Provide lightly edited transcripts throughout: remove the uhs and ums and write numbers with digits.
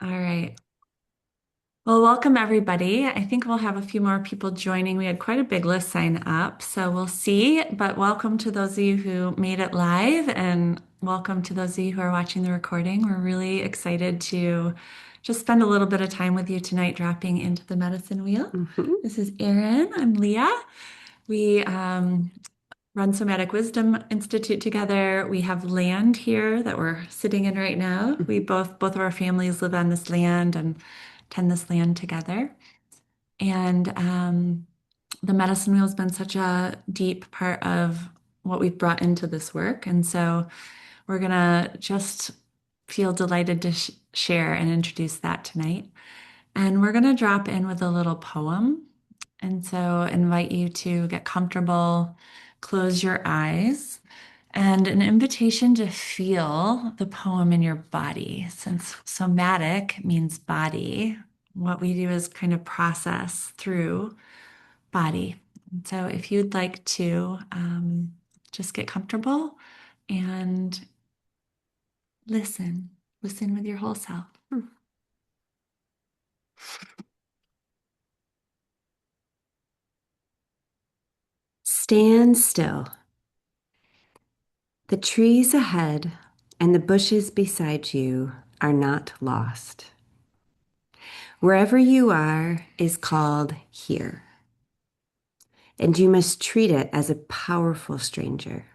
All right. Well, welcome everybody. I think we'll have a few more people joining. We had quite a big list sign up, so we'll see. But welcome to those of you who made it live, and welcome to those of you who are watching the recording. We're really excited to just spend a little bit of time with you tonight, dropping into the medicine wheel. Mhm. This is Erin. I'm Leah. We run Somatic Wisdom Institute together. We have land here that we're sitting in right now. We both of our families live on this land and tend this land together. And the medicine wheel has been such a deep part of what we've brought into this work. And so we're gonna just feel delighted to share and introduce that tonight. And we're gonna drop in with a little poem. And so invite you to get comfortable, close your eyes, and an invitation to feel the poem in your body. Since somatic means body, what we do is kind of process through body. And so if you'd like to just get comfortable and listen, listen with your whole self. Stand still. The trees ahead and the bushes beside you are not lost. Wherever you are is called here, and you must treat it as a powerful stranger,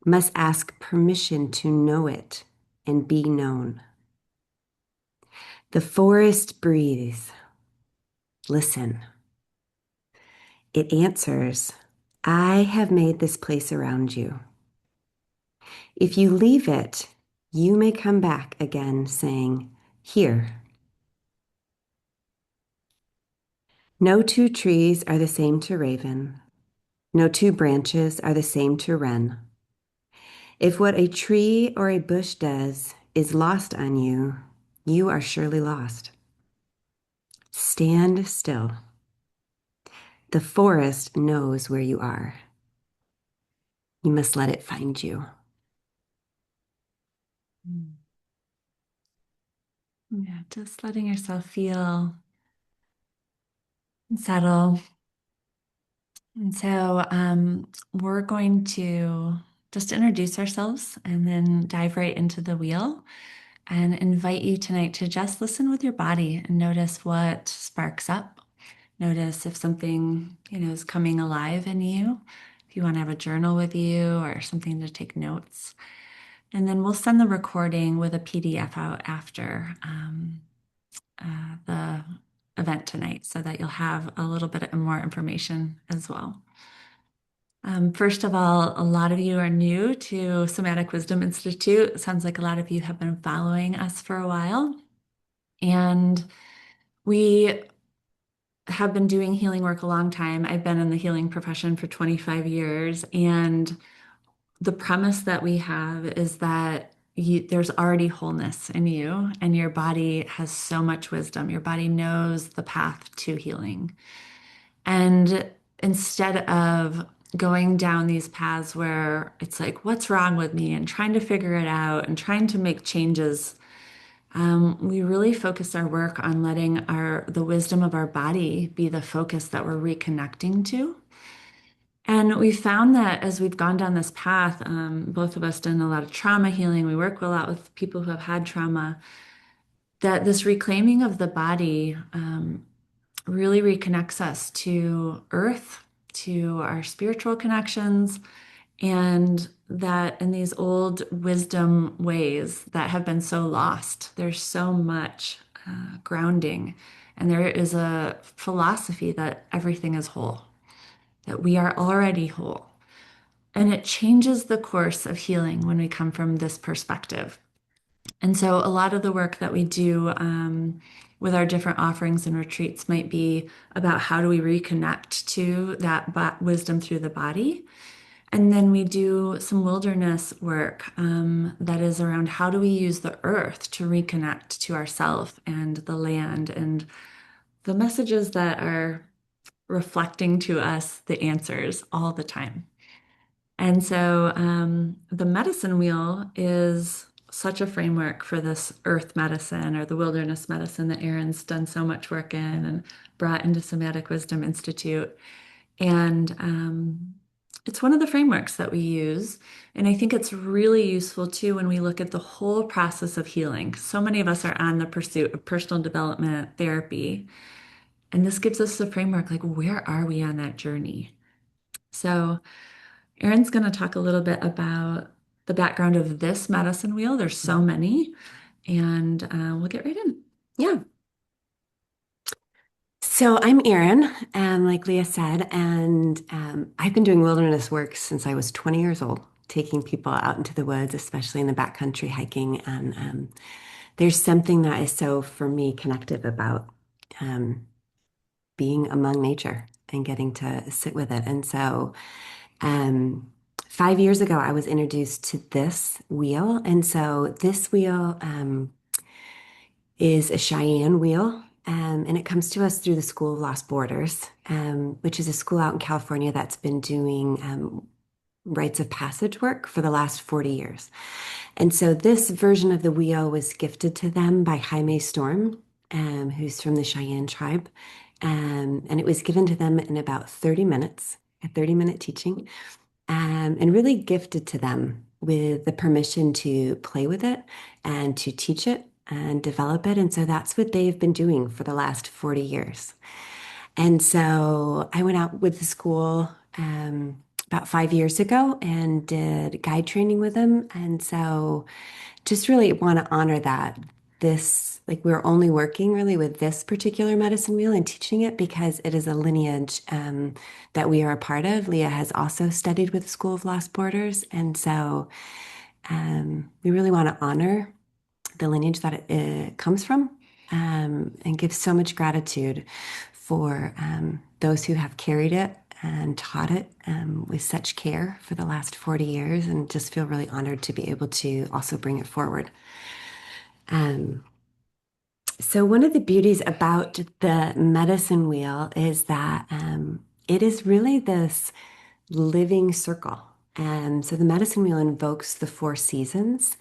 must ask permission to know it and be known. The forest breathes. Listen. It answers, I have made this place around you. If you leave it, you may come back again saying, here. No two trees are the same to raven. No two branches are the same to wren. If what a tree or a bush does is lost on you, you are surely lost. Stand still. The forest knows where you are. You must let it find you. Yeah, just letting yourself feel and settle. And so we're going to just introduce ourselves and then dive right into the wheel and invite you tonight to just listen with your body and notice what sparks up. Notice if something, is coming alive in you. If you want to have a journal with you or something to take notes. And then we'll send the recording with a PDF out after the event tonight so that you'll have a little bit more information as well. First of all, a lot of you are new to Somatic Wisdom Institute. It sounds like a lot of you have been following us for a while. And we have been doing healing work a long time. I've been in the healing profession for 25 years. And the premise that we have is that there's already wholeness in you, and your body has so much wisdom. Your body knows the path to healing. And instead of going down these paths where it's like, what's wrong with me, and trying to figure it out and trying to make changes, we really focus our work on letting the wisdom of our body be the focus that we're reconnecting to. And we found that as we've gone down this path, both of us done a lot of trauma healing. We work a lot with people who have had trauma, that this reclaiming of the body really reconnects us to earth, to our spiritual connections, and that in these old wisdom ways that have been so lost, there's so much grounding. And there is a philosophy that everything is whole, that we are already whole. And it changes the course of healing when we come from this perspective. And so a lot of the work that we do with our different offerings and retreats might be about how do we reconnect to that wisdom through the body. And then we do some wilderness work that is around how do we use the earth to reconnect to ourself and the land and the messages that are reflecting to us the answers all the time. And so the medicine wheel is such a framework for this earth medicine or the wilderness medicine that Erin's done so much work in and brought into Somatic Wisdom Institute. And it's one of the frameworks that we use. And I think it's really useful too when we look at the whole process of healing. So many of us are on the pursuit of personal development therapy. And this gives us the framework like, where are we on that journey? So, Erin's going to talk a little bit about the background of this medicine wheel. There's so many, and we'll get right in. Yeah. So I'm Erin, like Leah said, and I've been doing wilderness work since I was 20 years old, taking people out into the woods, especially in the backcountry hiking. And there's something that is so, for me, connective about um, being among nature and getting to sit with it. And so, um, 5 years ago, I was introduced to this wheel. And so, this wheel is a Cheyenne wheel. And it comes to us through the School of Lost Borders, which is a school out in California that's been doing rites of passage work for the last 40 years. And so this version of the wheel was gifted to them by Jaime Storm, who's from the Cheyenne tribe. And it was given to them in about 30 minutes, a 30-minute teaching, and really gifted to them with the permission to play with it and to teach it and develop it. And so that's what they've been doing for the last 40 years. And so I went out with the school about 5 years ago and did guide training with them. And so just really want to honor that this, like we're only working really with this particular medicine wheel and teaching it because it is a lineage that we are a part of. Leah has also studied with School of Lost Borders. And so we really want to honor the lineage that it comes from and give so much gratitude for those who have carried it and taught it with such care for the last 40 years and just feel really honored to be able to also bring it forward. Um, so one of the beauties about the medicine wheel is that it is really this living circle. So the medicine wheel invokes the four seasons.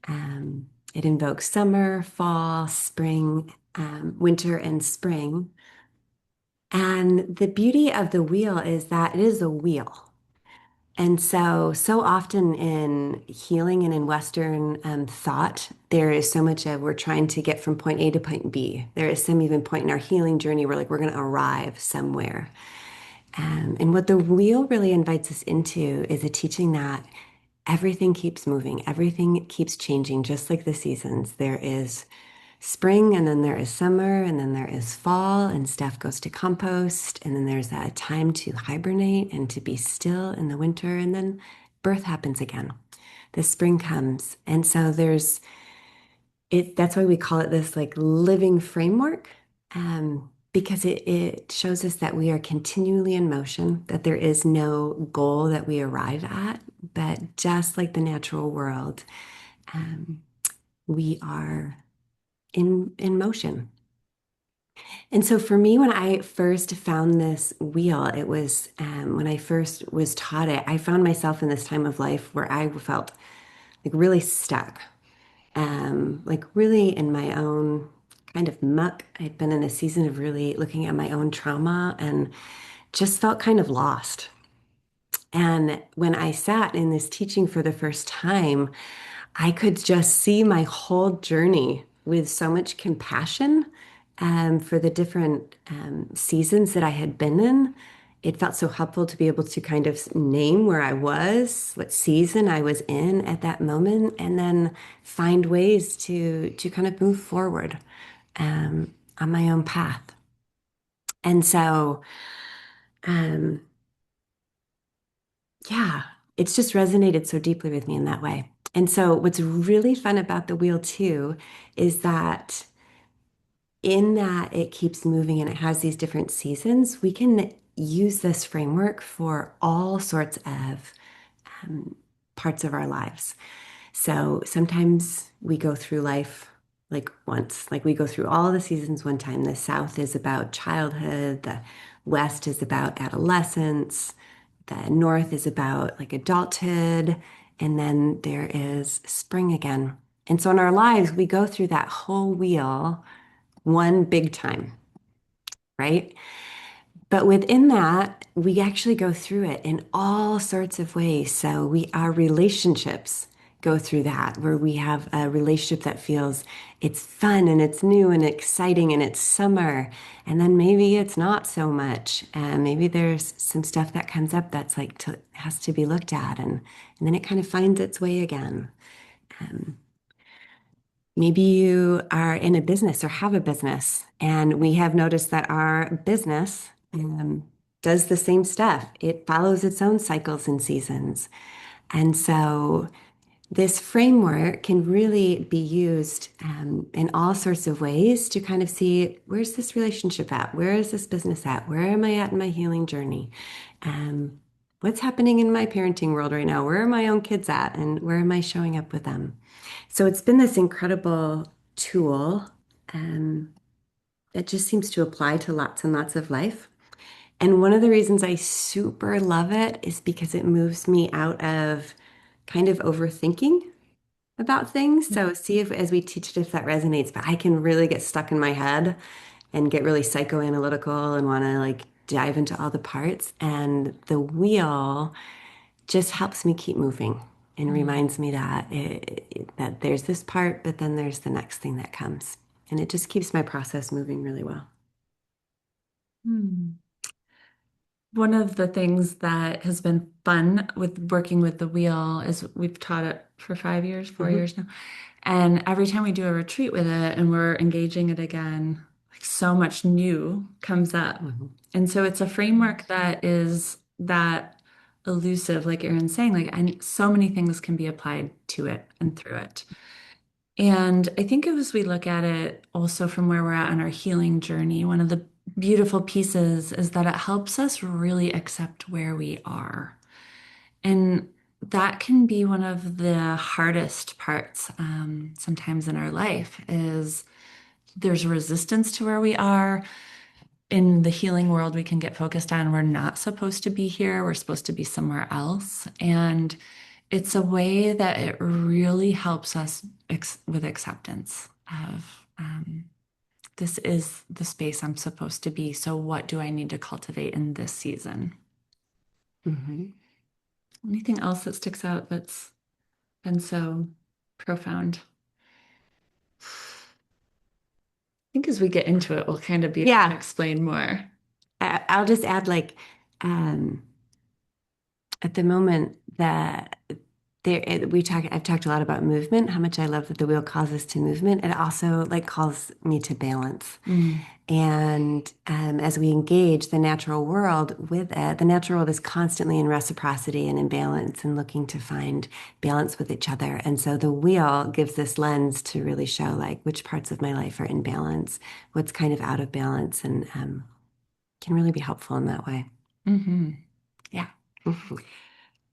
It invokes summer, fall, spring, winter, and spring. And the beauty of the wheel is that it is a wheel. And so often in healing and in Western thought, there is so much of we're trying to get from point A to point B. There is some even point in our healing journey where like we're going to arrive somewhere. And what the wheel really invites us into is a teaching that everything keeps moving, everything keeps changing, just like the seasons. There is spring, and then there is summer, and then there is fall, and stuff goes to compost, and then there's a time to hibernate and to be still in the winter, and then birth happens again. The spring comes. And so there's it, that's why we call it this like living framework, because it shows us that we are continually in motion, that there is no goal that we arrive at, but just like the natural world, we are in motion. And so for me, when I first found this wheel, it was when I first was taught it, I found myself in this time of life where I felt like really stuck, like really in my own kind of muck. I'd been in a season of really looking at my own trauma and just felt kind of lost. And when I sat in this teaching for the first time, I could just see my whole journey with so much compassion for the different seasons that I had been in. It felt so helpful to be able to kind of name where I was, what season I was in at that moment, and then find ways to kind of move forward on my own path. And so, um, yeah, it's just resonated so deeply with me in that way. And so, what's really fun about the wheel too is that in that it keeps moving and it has these different seasons, we can use this framework for all sorts of parts of our lives. So sometimes we go through life like once, like we go through all the seasons one time. The South is about childhood, the West is about adolescence, the North is about like adulthood, and then there is spring again. And so in our lives, we go through that whole wheel one big time, right? But within that, we actually go through it in all sorts of ways. So our relationships go through that, where we have a relationship that feels it's fun and it's new and exciting and it's summer. And then maybe it's not so much. And maybe there's some stuff that comes up that's like has to be looked at, and then it kind of finds its way again. Um, Maybe you are in a business or have a business, and we have noticed that our business does the same stuff. It follows its own cycles and seasons. And so this framework can really be used in all sorts of ways to kind of see, where's this relationship at? Where is this business at? Where am I at in my healing journey? What's happening in my parenting world right now? Where are my own kids at? And where am I showing up with them? So it's been this incredible tool um, that just seems to apply to lots and lots of life. And one of the reasons I super love it is because it moves me out of kind of overthinking about things. So see if as we teach it if that resonates, but I can really get stuck in my head and get really psychoanalytical and want to like dive into all the parts. And the wheel just helps me keep moving and reminds me that that there's this part, but then there's the next thing that comes. And it just keeps my process moving really well. Hmm. One of the things that has been fun with working with the wheel is we've taught it for 5 years, 4 years now. And every time we do a retreat with it and we're engaging it again, like so much new comes up. Mhm. And so it's a framework that is that elusive, like Erin's saying, like, and so many things can be applied to it and through it. And I think as we look at it also from where we're at on our healing journey, one of the beautiful pieces is that it helps us really accept where we are. And that can be one of the hardest parts sometimes in our life is there's resistance to where we are. In the healing world, we can get focused on we're not supposed to be here, we're supposed to be somewhere else. And it's a way that it really helps us with acceptance of this is the space I'm supposed to be. So, what do I need to cultivate in this season? Mhm. Anything else that sticks out that's been so profound? I think as we get into it, we'll kind of be able to Yeah, explain more. I'll just add like um, at the moment that I've talked a lot about movement, how much I love that the wheel calls us to movement. It also like calls me to balance. Mm. And as we engage the natural world with it, the natural world is constantly in reciprocity and in balance and looking to find balance with each other. And so the wheel gives this lens to really show like which parts of my life are in balance, what's kind of out of balance, and can really be helpful in that way. Hmm. Yeah. Mhm.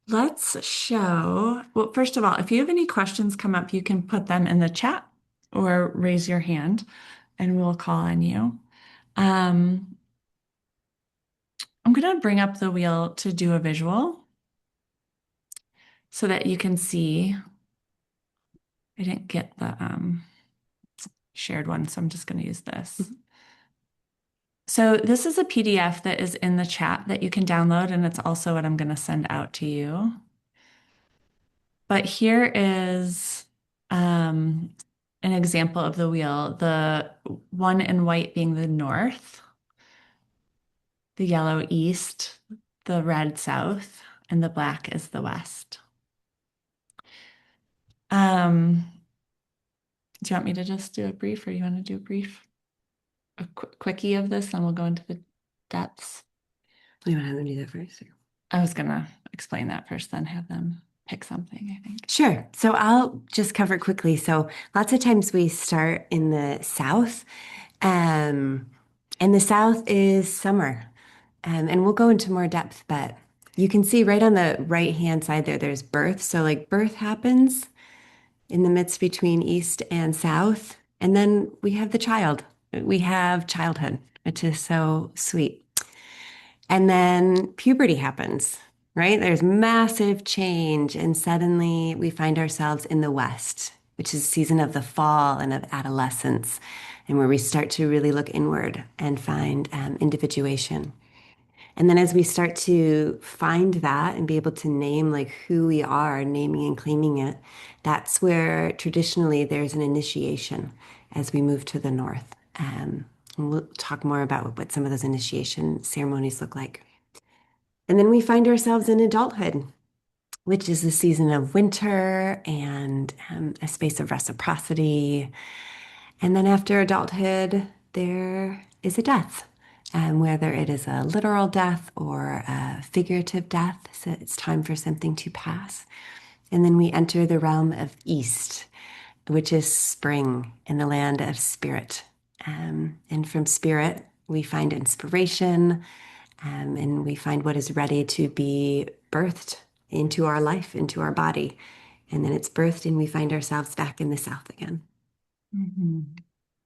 Let's show. Well, first of all, if you have any questions come up, you can put them in the chat or raise your hand and we'll call on you. Um, I'm going to bring up the wheel to do a visual so that you can see. I didn't get the shared one, so I'm just going to use this. So this is a PDF that is in the chat that you can download, and it's also what I'm going to send out to you. But here is an example of the wheel, the one in white being the north, the yellow east, the red south, and the black is the west. Um, do you want me to just do a brief, or you want to do a brief, a quickie of this, and we'll go into the depths? You want to have them do that first? I was gonna explain that first, then have them pick something, I think. Sure. So I'll just cover it quickly. So lots of times we start in the south, um, and the south is summer. And we'll go into more depth, but you can see right on the right-hand side there, there's birth. So like birth happens in the midst between east and south. And then we have the child. We have childhood, which is so sweet. And then puberty happens, right? There's massive change. And suddenly we find ourselves in the west, which is a season of the fall and of adolescence, and where we start to really look inward and find individuation. And then as we start to find that and be able to name like who we are, naming and claiming it, that's where traditionally there's an initiation as we move to the north. And we'll talk more about what some of those initiation ceremonies look like. And then we find ourselves in adulthood, which is the season of winter and a space of reciprocity. And then after adulthood, there is a death, whether it is a literal death or a figurative death. So it's time for something to pass. And then we enter the realm of East, which is spring in the land of spirit. And from spirit, we find inspiration, and we find what is ready to be birthed into our life, into our body. And then it's birthed, and we find ourselves back in the South again. Mhm.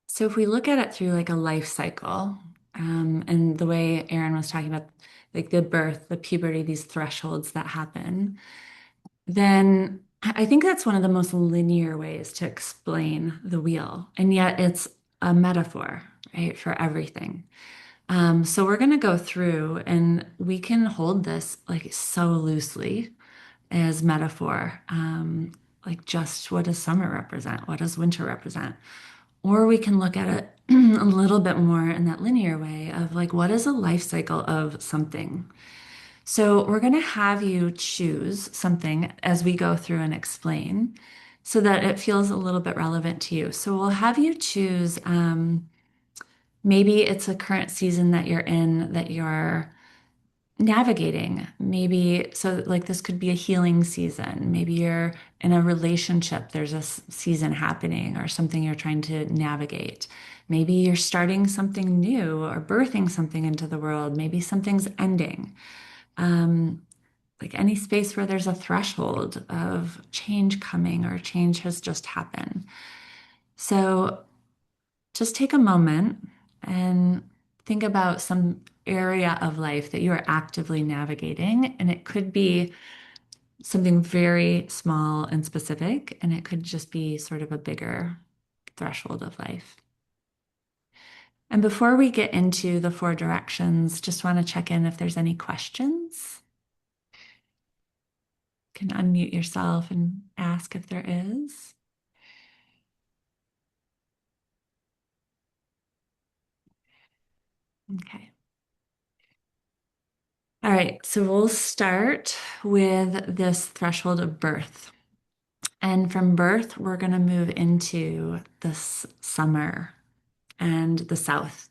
So if we look at it through like a life cycle, and the way Erin was talking about like the birth, the puberty, these thresholds that happen, then I think that's one of the most linear ways to explain the wheel. And yet it's a metaphor, right, for everything. So we're going to go through and we can hold this like so loosely as metaphor. Like just what does summer represent? What does winter represent? Or we can look at it a little bit more in that linear way of like, what is a life cycle of something? So we're going to have you choose something as we go through and explain so that it feels a little bit relevant to you. So we'll have you choose, maybe it's a current season that you're in that you're navigating. Maybe, so like this could be a healing season. Maybe you're in a relationship, there's a season happening or something you're trying to navigate. Maybe you're starting something new or birthing something into the world. Maybe something's ending. Like any space where there's a threshold of change coming or change has just happened. So just take a moment and think about some area of life that you are actively navigating. And it could be something very small and specific, and it could just be sort of a bigger threshold of life. And before we get into the four directions, just want to check in if there's any questions. You can unmute yourself and ask if there is. Okay. All right, so we'll start with this threshold of birth. And from birth, we're going to move into this summer and the South.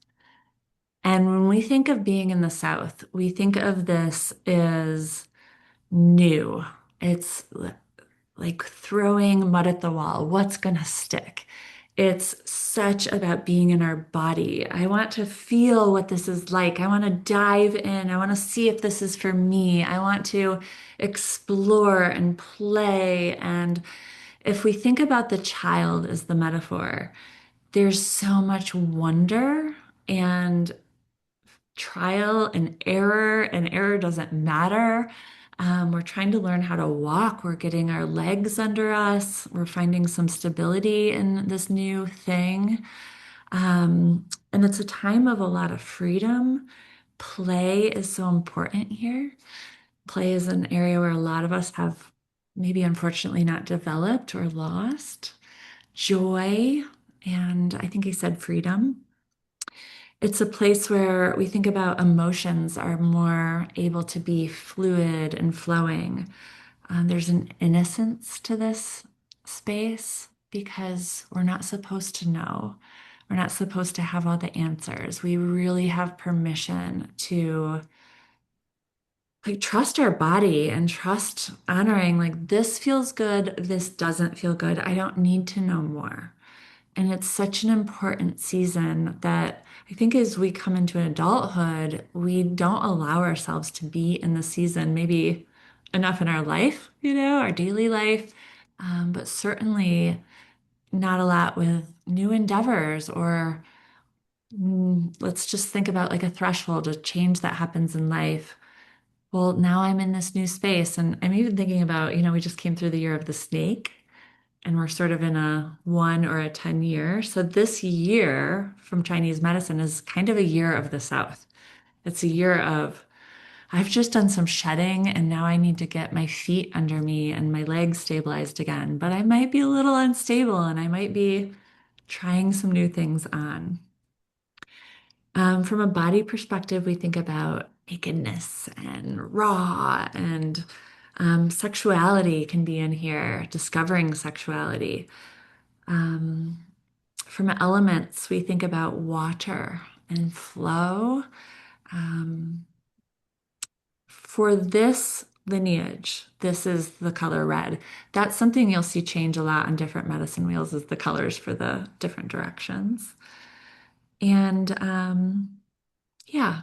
And when we think of being in the South, we think of this as new. It's like throwing mud at the wall. What's going to stick? It's such about being in our body. I want to feel what this is like. I want to dive in. I want to see if this is for me. I want to explore and play. And if we think about the child as the metaphor, there's so much wonder and trial and error doesn't matter. We're trying to learn how to walk. We're getting our legs under us. We're finding some stability in this new thing. And it's a time of a lot of freedom. Play is so important here. Play is an area where a lot of us have maybe unfortunately not developed or lost. Joy, and I think he said freedom. It's a place where we think about emotions are more able to be fluid and flowing. There's an innocence to this space because we're not supposed to know. We're not supposed to have all the answers. We really have permission to like trust our body and trust honoring like this feels good, this doesn't feel good. I don't need to know more. And it's such an important season that I think as we come into adulthood, we don't allow ourselves to be in the season maybe enough in our life, our daily life, but certainly not a lot with new endeavors or let's just think about like a threshold, a change that happens in life. Well, now I'm in this new space, and I'm even thinking about, we just came through the year of the snake. and we're sort of in a 1 or a 10 year. So this year from Chinese medicine is kind of a year of the South. It's a year of I've just done some shedding and now I need to get my feet under me and my legs stabilized again, but I might be a little unstable and I might be trying some new things on. From a body perspective, we think about nakedness and raw and sexuality can be in here, discovering sexuality. Um, from elements, we think about water and flow. Um, for this lineage, this is the color red. That's something you'll see change a lot on different medicine wheels is the colors for the different directions. And yeah,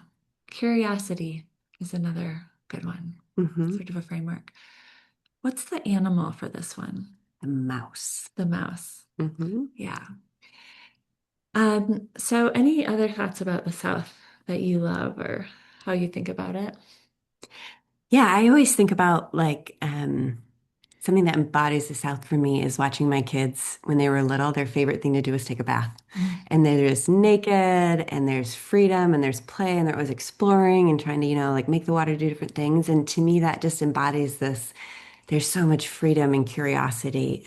curiosity is another good one, Hmm. sort of a framework. What's the animal for this one? The mouse. The mouse. Hmm. Yeah. So any other thoughts about the South that you love or how you think about it? Yeah, I always think about like something that embodies the South for me is watching my kids when they were little. Their favorite thing to do was take a bath. Mm. And they're just naked and there's freedom and there's play and they're always exploring and trying to, like make the water do different things. And to me, that just embodies this. There's so much freedom and curiosity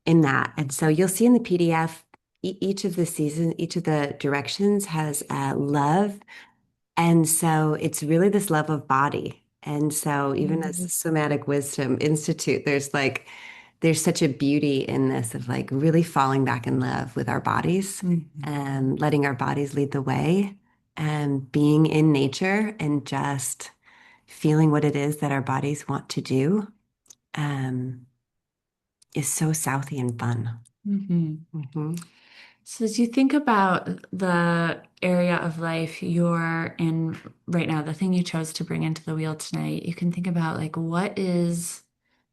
in that. And so you'll see in the PDF, each of the seasons, each of the directions has love. And so it's really this love of body. And so even as the Mhm. Somatic Wisdom Institute, there's such a beauty in this of like really falling back in love with our bodies Mhm. and letting our bodies lead the way and being in nature and just feeling what it is that our bodies want to do um, is so Southy and fun. Mhm. Hmm. So as you think about the area of life you're in right now, the thing you chose to bring into the wheel tonight, you can think about like what is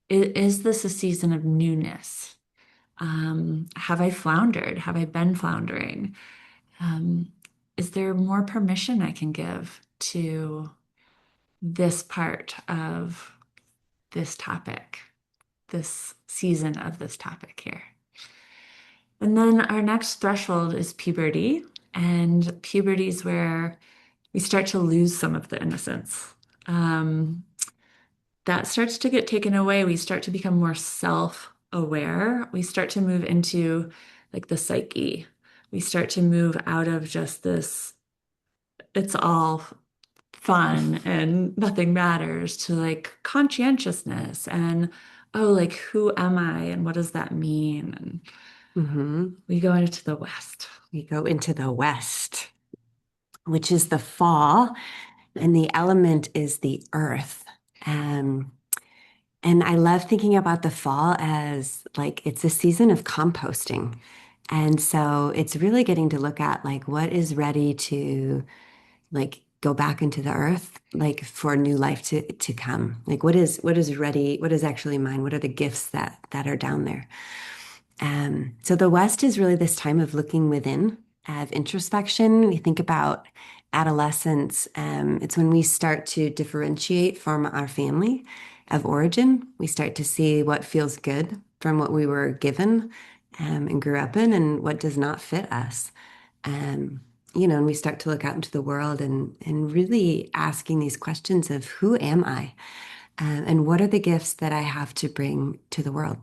this a season of newness? Have I floundered? Have I been floundering? Um, is there more permission I can give to this part of this topic, this season of this topic here? And then our next threshold is puberty. And puberty is where we start to lose some of the innocence. Um, that starts to get taken away. We start to become more self-aware. We start to move into like the psyche. We start to move out of just this, it's all fun and nothing matters to like conscientiousness and, oh, like who am I and what does that mean? And Hmm. we go into the West. We go into the West, which is the fall, and the element is the earth. Um, and I love thinking about the fall as like it's a season of composting. And so it's really getting to look at like what is ready to like go back into the earth, like for new life to come. Like what is ready, what is actually mine? What are the gifts that are down there? So the West is really this time of looking within, of introspection. We think about adolescence. It's when we start to differentiate from our family of origin. We start to see what feels good from what we were given and grew up in, and what does not fit us. Um, and we start to look out into the world and really asking these questions of who am I, and what are the gifts that I have to bring to the world.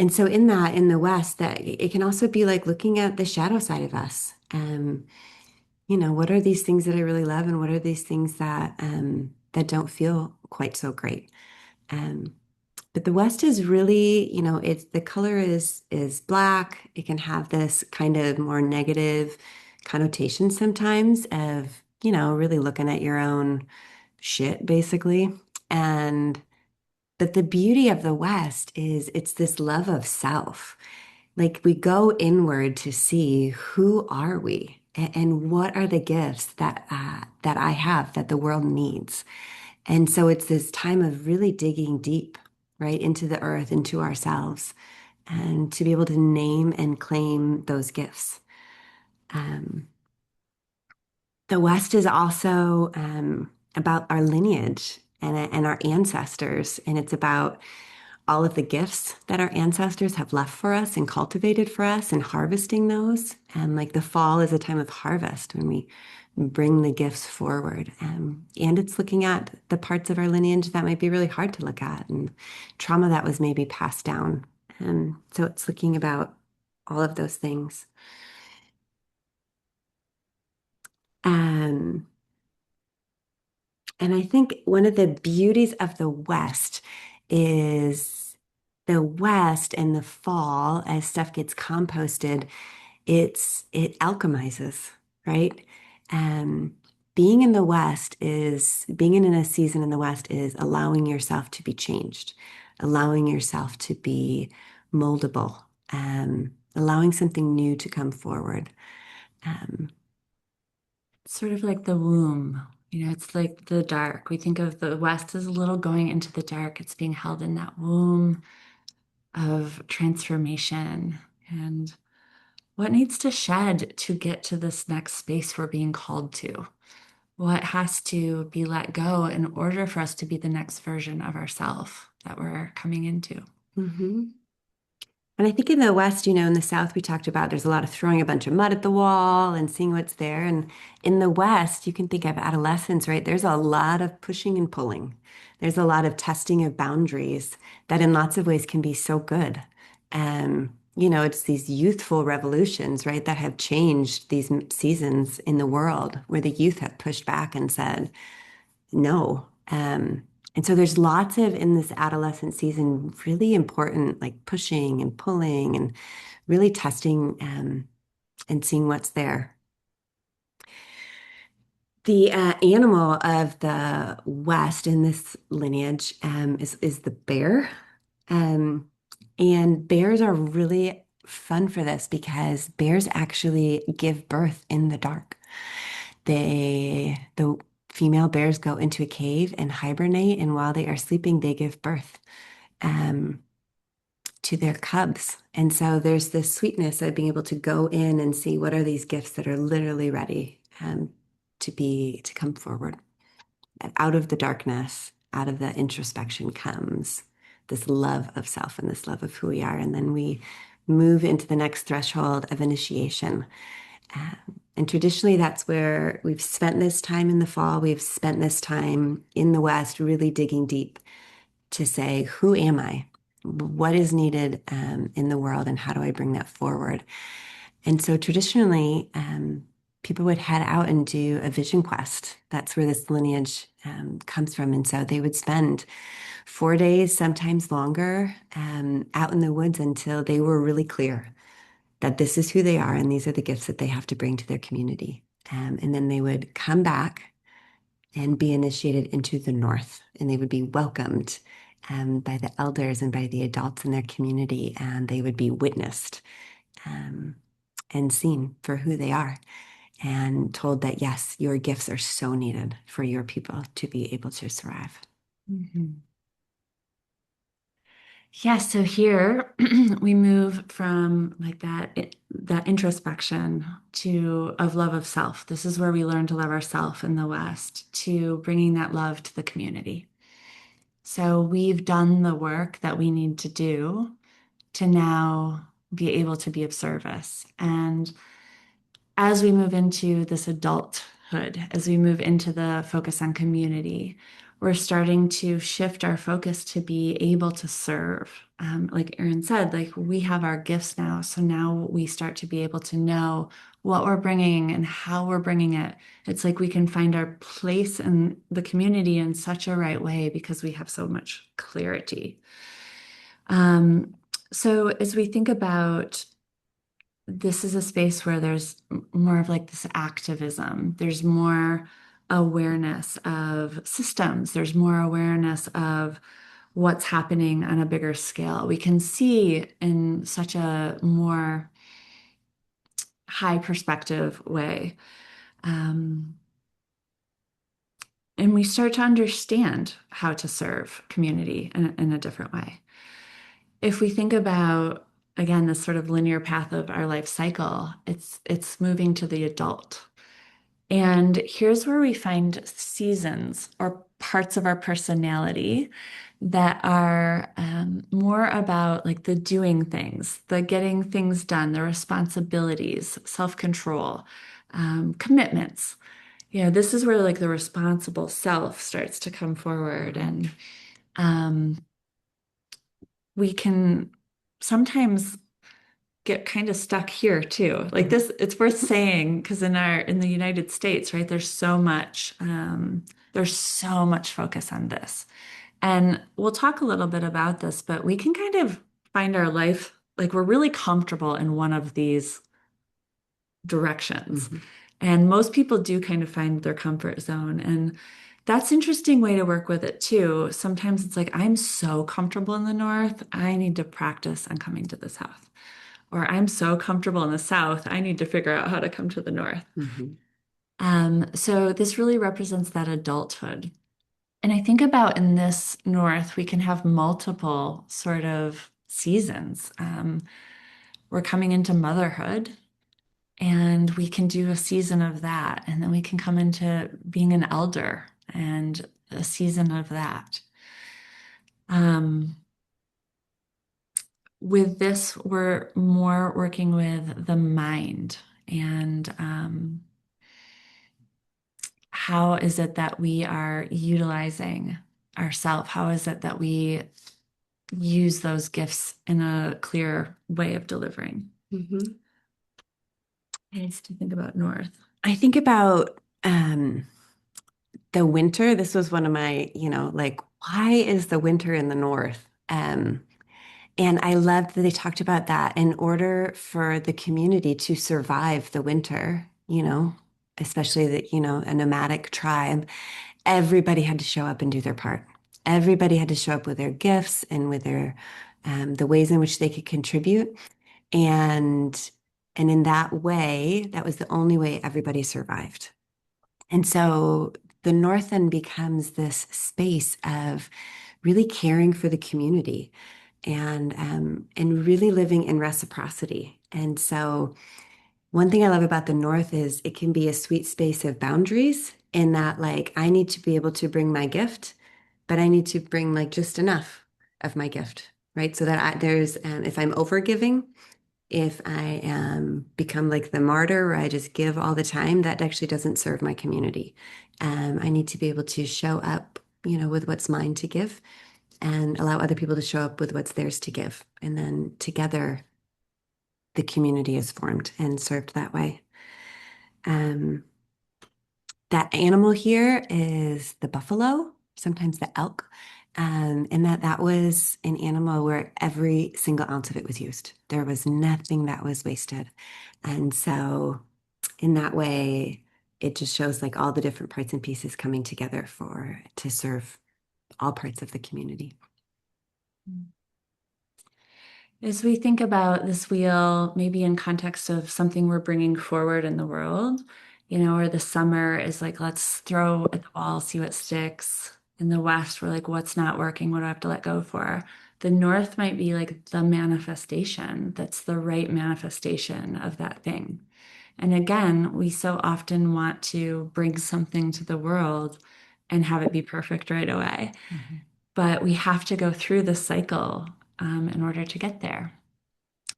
And so in that, in the West, that it can also be like looking at the shadow side of us. What are these things that I really love, and what are these things that don't feel quite so great? Um, but the West is really, it's the color is black. It can have this kind of more negative connotation sometimes of, really looking at your own shit, basically. And but the beauty of the West is it's this love of self. Like we go inward to see who are we and what are the gifts that I have that the world needs. And so it's this time of really digging deep, right, into the earth, into ourselves, and to be able to name and claim those gifts. Um, the West is also about our lineage and our ancestors, and it's about all of the gifts that our ancestors have left for us and cultivated for us and harvesting those. And like the fall is a time of harvest when we bring the gifts forward. And it's looking at the parts of our lineage that might be really hard to look at and trauma that was maybe passed down. So it's looking about all of those things. Um, and I think one of the beauties of the West is the West in the fall, as stuff gets composted, it alchemizes, right? Um, Being in the West is being in a season in the West is allowing yourself to be changed, allowing yourself to be moldable, allowing something new to come forward. Um, Sort of like the womb. It's like the dark. We think of the West as a little going into the dark. It's being held in that womb of transformation. And what needs to shed to get to this next space we're being called to? What has to be let go in order for us to be the next version of ourselves that we're coming into? mhm. And I think in the West, in the South, we talked about there's a lot of throwing a bunch of mud at the wall and seeing what's there. And in the West, you can think of adolescence, right? There's a lot of pushing and pulling. There's a lot of testing of boundaries that in lots of ways can be so good. It's these youthful revolutions, right, that have changed these seasons in the world where the youth have pushed back and said, no. And so there's lots of in this adolescent season really important like pushing and pulling and really testing and seeing what's there. The animal of the West in this lineage is the bear. Um, and bears are really fun for this because bears actually give birth in the dark. The female bears go into a cave and hibernate, and while they are sleeping, they give birth um, to their cubs. And so there's this sweetness of being able to go in and see what are these gifts that are literally ready to come forward. And out of the darkness, out of the introspection comes this love of self and this love of who we are. And then we move into the next threshold of initiation. And traditionally, that's where we've spent this time in the fall. We've spent this time in the West, really digging deep to say, who am I? What is needed in the world, and how do I bring that forward? And so traditionally, people would head out and do a vision quest. That's where this lineage comes from. And so they would spend 4 days, sometimes longer, out in the woods until they were really clear that this is who they are and these are the gifts that they have to bring to their community. And then they would come back and be initiated into the North, and they would be welcomed by the elders and by the adults in their community, and they would be witnessed um, and seen for who they are, and told that, yes, your gifts are so needed for your people to be able to survive. Mhm. Yeah, so here we move from like that introspection to of love of self. This is where we learn to love ourself in the West, to bringing that love to the community. So we've done the work that we need to do to now be able to be of service. And as we move into this adulthood, as we move into the focus on community, we're starting to shift our focus to be able to serve. Like Erin said, like we have our gifts now. So now we start to be able to know what we're bringing and how we're bringing it. It's like we can find our place in the community in such a right way because we have so much clarity. Um, so as we think about this is a space where there's more of like this activism. There's more awareness of systems. There's more awareness of what's happening on a bigger scale. We can see in such a more high perspective way. Um, and we start to understand how to serve community in a different way. If we think about, again, this sort of linear path of our life cycle, it's moving to the adult. And here's where we find seasons or parts of our personality that are more about like the doing things, the getting things done, the responsibilities, self-control, commitments. This is where like the responsible self starts to come forward, and um, we can sometimes get kind of stuck here too. Like this, it's worth saying because in the United States, right, there's so much focus on this. And we'll talk a little bit about this, but we can kind of find our life like we're really comfortable in one of these directions. Mhm. And most people do kind of find their comfort zone. And that's an interesting way to work with it too. Sometimes it's like, I'm so comfortable in the North, I need to practice on coming to the South. Or I'm so comfortable in the South, I need to figure out how to come to the North. Mhm. So this really represents that adulthood. And I think about in this North, we can have multiple sort of seasons. We're coming into motherhood, and we can do a season of that. And then we can come into being an elder and a season of that. Um, with this, we're more working with the mind and how is it that we are utilizing ourselves? How is it that we use those gifts in a clear way of delivering? Mhm. I used to think about North. I think about the winter. This was one of my, like, why is the winter in the north? And I loved that they talked about that in order for the community to survive the winter, especially a nomadic tribe, everybody had to show up and do their part. Everybody had to show up with their gifts and with the ways in which they could contribute. And and in that way, that was the only way everybody survived. And so the North then becomes this space of really caring for the community and really living in reciprocity. And so one thing I love about the North is it can be a sweet space of boundaries in that like I need to be able to bring my gift, but I need to bring like just enough of my gift, right? So that there's if I'm over giving, if I become like the martyr where I just give all the time, that actually doesn't serve my community. I need to be able to show up, with what's mine to give and allow other people to show up with what's theirs to give. And then together, the community is formed and served that way. Um, that animal here is the buffalo, sometimes the elk. And that was an animal where every single ounce of it was used. There was nothing that was wasted. And so in that way, it just shows like all the different parts and pieces coming together to serve all parts of the community. As we think about this wheel, maybe in context of something we're bringing forward in the world, or the summer is like, let's throw at the wall, see what sticks. In the West, we're like, what's not working? What do I have to let go for? The North might be like the manifestation that's the right manifestation of that thing. And again, we so often want to bring something to the world and have it be perfect right away. Mhm. But we have to go through the cycle in order to get there.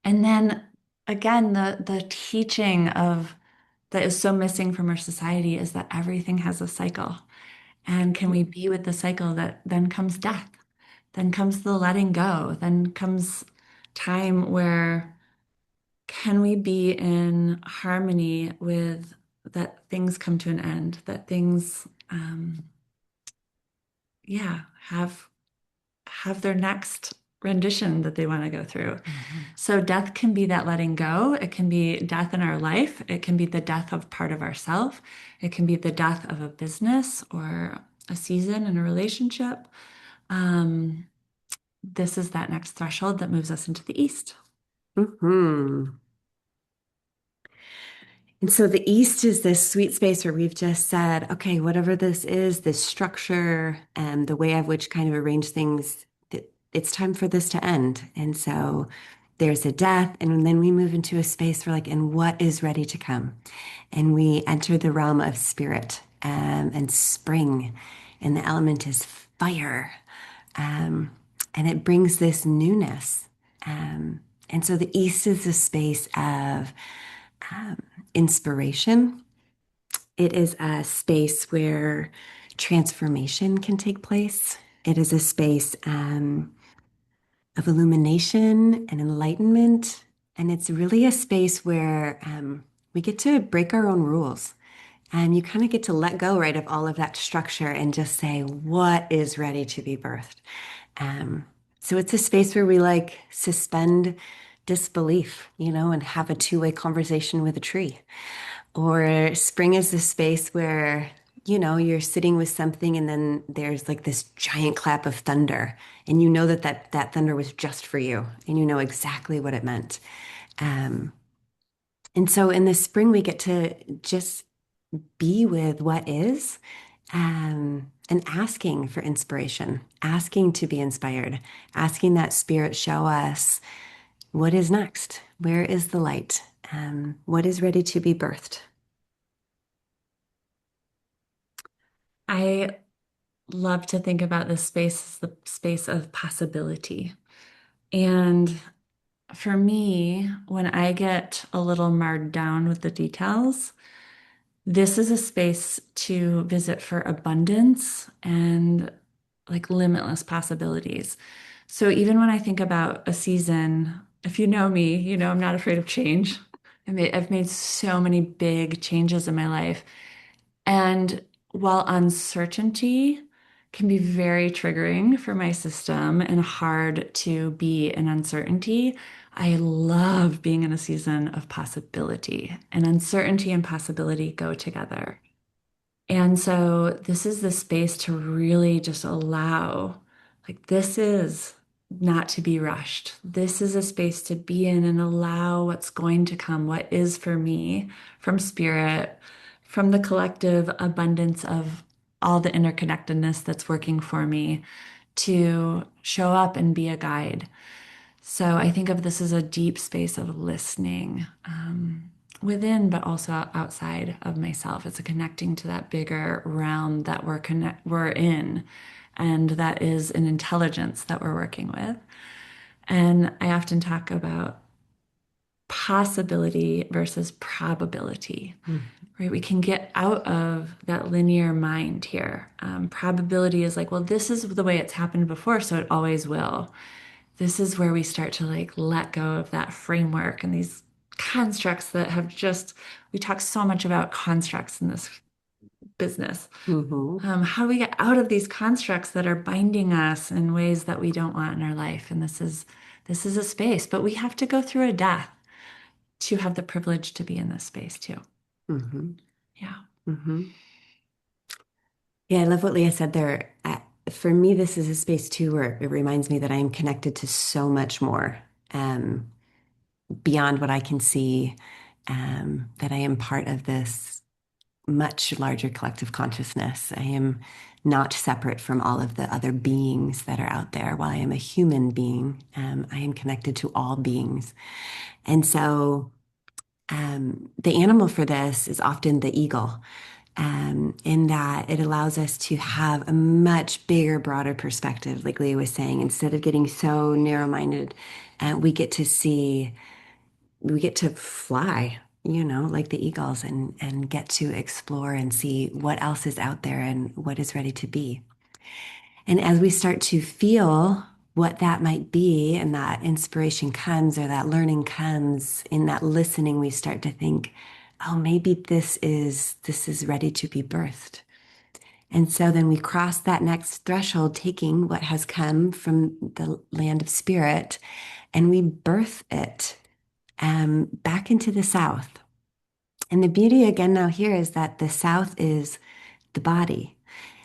And then again, the teaching of that is so missing from our society is that everything has a cycle. And can we be with the cycle that then comes death, then comes the letting go, then comes time where can we be in harmony with that things come to an end, that things, yeah, have their next rendition that they want to go through. Mhm. So death can be that letting go. It can be death in our life. It can be the death of part of ourself. It can be the death of a business or a season in a relationship. Um, this is that next threshold that moves us into the east. Mhm. And so the East is this sweet space where we've just said, okay, whatever this is, this structure and the way I've which kind of arrange things, it's time for this to end. And so there's a death, and then we move into a space where like, and what is ready to come? And we enter the realm of spirit and spring. and the element is fire. Um, and it brings this newness. And so the East is a space of um, inspiration. It is a space where transformation can take place. It is a space of illumination and enlightenment. And it's really a space where we get to break our own rules. And you kind of get to let go, right, of all of that structure and just say, what is ready to be birthed? Um, so it's a space where we like suspend disbelief, and have a two-way conversation with a tree. Or spring is the space where, you're sitting with something and then there's like this giant clap of thunder, and you know that thunder was just for you, and you know exactly what it meant. Um, and so in the spring, we get to just be with what is, and asking for inspiration, asking to be inspired, asking that spirit show us what is next, where is the light, what is ready to be birthed. I love to think about this space as the space of possibility. And for me, when I get a little marred down with the details, this is a space to visit for abundance and like limitless possibilities. So even when I think about a season, if you know me, you know I'm not afraid of change. I've made so many big changes in my life. And while uncertainty can be very triggering for my system and hard to be in uncertainty, I love being in a season of possibility. And uncertainty and possibility go together. And so this is the space to really just allow, like, this is not to be rushed. This is a space to be in and allow what's going to come, what is for me from spirit, from the collective abundance of all the interconnectedness that's working for me to show up and be a guide. So I think of this as a deep space of listening within, but also outside of myself. It's a connecting to that bigger realm that we're in, and that is an intelligence that we're working with. And I often talk about possibility versus probability, right? We can get out of that linear mind here. Probability is like, well, this is the way it's happened before, so it always will. This is where we start to like let go of that framework and these constructs that have just, we talk so much about constructs in this business. Mm-hmm. How do we get out of these constructs that are binding us in ways that we don't want in our life? And this is a space, but we have to go through a death to have the privilege to be in this space too. Mm-hmm. Yeah. Mm-hmm. Yeah, I love what Leah said there. For me, this is a space too where it reminds me that I am connected to so much more, um, beyond what I can see, that I am part of this much larger collective consciousness. I am not separate from all of the other beings that are out there. While I am a human being, I am connected to all beings. And so the animal for this is often the eagle, in that it allows us to have a much bigger, broader perspective. Like Leah was saying, instead of getting so narrow-minded, we get to see, we get to fly, like the eagles, and get to explore and see what else is out there and what is ready to be. And as we start to feel what that might be, and that inspiration comes or that learning comes, in that listening, we start to think, oh, maybe this is ready to be birthed. And so then we cross that next threshold, taking what has come from the land of spirit, and we birth it back into the south. And the beauty again now here is that the south is the body.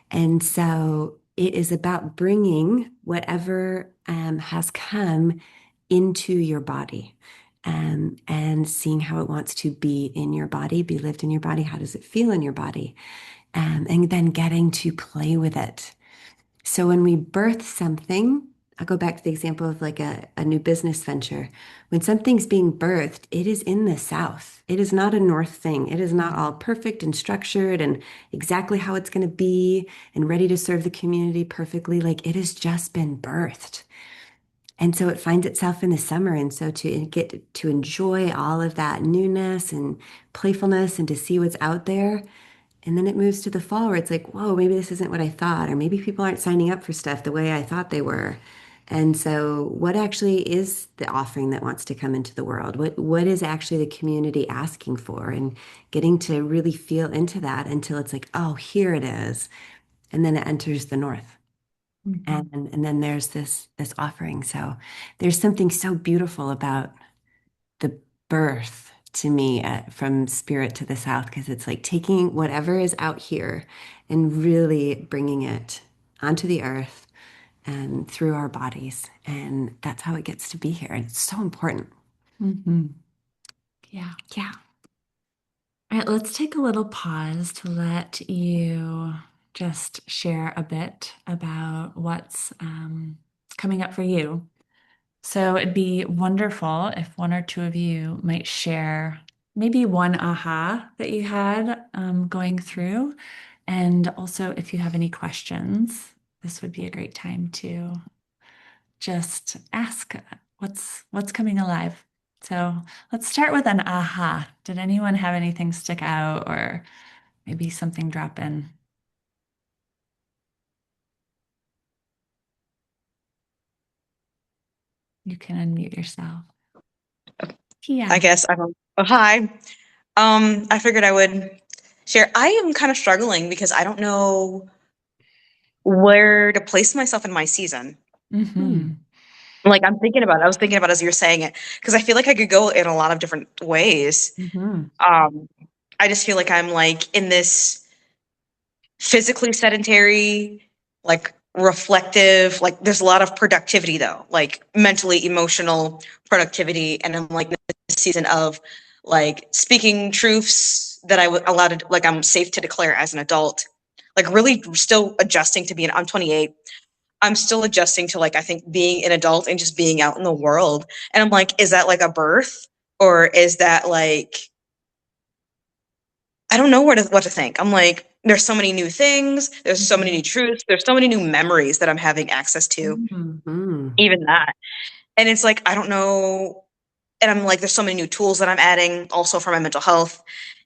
And so it is about bringing whatever has come into your body, and seeing how it wants to be in your body, be lived in your body. How does it feel in your body? And then getting to play with it. So when we birth something, I'll go back to the example of like a new business venture. When something's being birthed, it is in the South. It is not a North thing. It is not all perfect and structured and exactly how it's going to be and ready to serve the community perfectly. Like it has just been birthed. And so it finds itself in the summer. And so to get to enjoy all of that newness and playfulness and to see what's out there. And then it moves to the fall where it's like, whoa, maybe this isn't what I thought, or maybe people aren't signing up for stuff the way I thought they were. And so what actually is the offering that wants to come into the world? What is actually the community asking for? And getting to really feel into that until it's like, oh, here it is. And then it enters the north. Mhm. And then there's this offering. So there's something so beautiful about the birth to me from spirit to the south because it's like taking whatever is out here and really bringing it onto the earth and through our bodies. And that's how it gets to be here. And it's so important. Mhm. Yeah. Yeah. All right, let's take a little pause to let you just share a bit about what's coming up for you. So it'd be wonderful if one or two of you might share maybe one aha that you had going through. And also, if you have any questions, this would be a great time to just ask what's coming alive. So let's start with an aha. Did anyone have anything stick out or maybe something drop in? You can unmute yourself. I Yeah. guess I don't. Oh, hi. I figured I would share. I am kind of struggling because I don't know where to place myself in my season. Hmm. Mm-hmm. Like I'm thinking about it. I was thinking about it as you're saying it because I feel like I could go in a lot of different ways. Mm-hmm. Um, I just feel like I'm like in this physically sedentary, like reflective, like there's a lot of productivity though, like mentally, emotional productivity. And I'm like this season of like speaking truths that I would allowed to, like I'm safe to declare as an adult, like really still adjusting to being, I'm 28. I'm still adjusting to like, I think being an adult and just being out in the world. And I'm like, is that like a birth or is that like, I don't know what to think. I'm like, there's so many new things, there's so many Mm-hmm. new truths, there's so many new memories that I'm having access to, Mm-hmm. Hmm. even that. And it's like, I don't know. And I'm like, there's so many new tools that I'm adding also for my mental health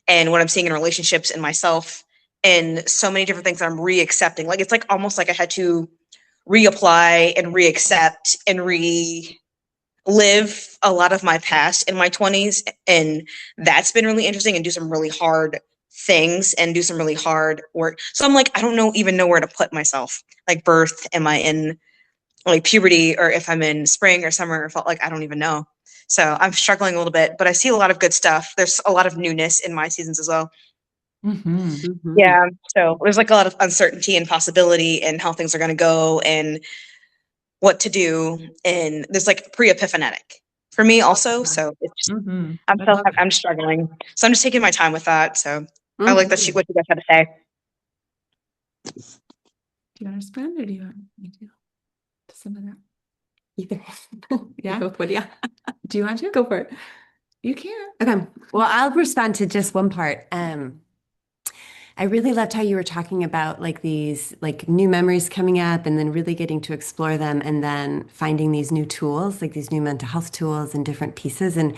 and what I'm seeing in relationships and myself, and so many different things that I'm re-accepting. Like it's like almost like I had to reapply and re-accept and relive a lot of my past in my 20s. And that's been really interesting and do some really hard things and do some really hard work. So I'm like, I don't know even know where to put myself. Like birth, am I in like puberty or if I'm in spring or summer or fall, like I don't even know. So I'm struggling a little bit, but I see a lot of good stuff. There's a lot of newness in my seasons as well. Mm-hmm. Hmm. Yeah. So there's like a lot of uncertainty and possibility and how things are going to go and what to do. And there's like pre-epiphanetic for me also. So it's just, Mm-hmm. I love that. I'm struggling. So I'm just taking my time with that. So I like that Hmm. what you guys had to say. Do you want to respond or do you want me to some of that? Either. Yeah. Both would, yeah. Do you want to? Go for it. You can. Okay. Well, I'll respond to just one part. I really loved how you were talking about like these like new memories coming up and then really getting to explore them and then finding these new tools, like these new mental health tools and different pieces. And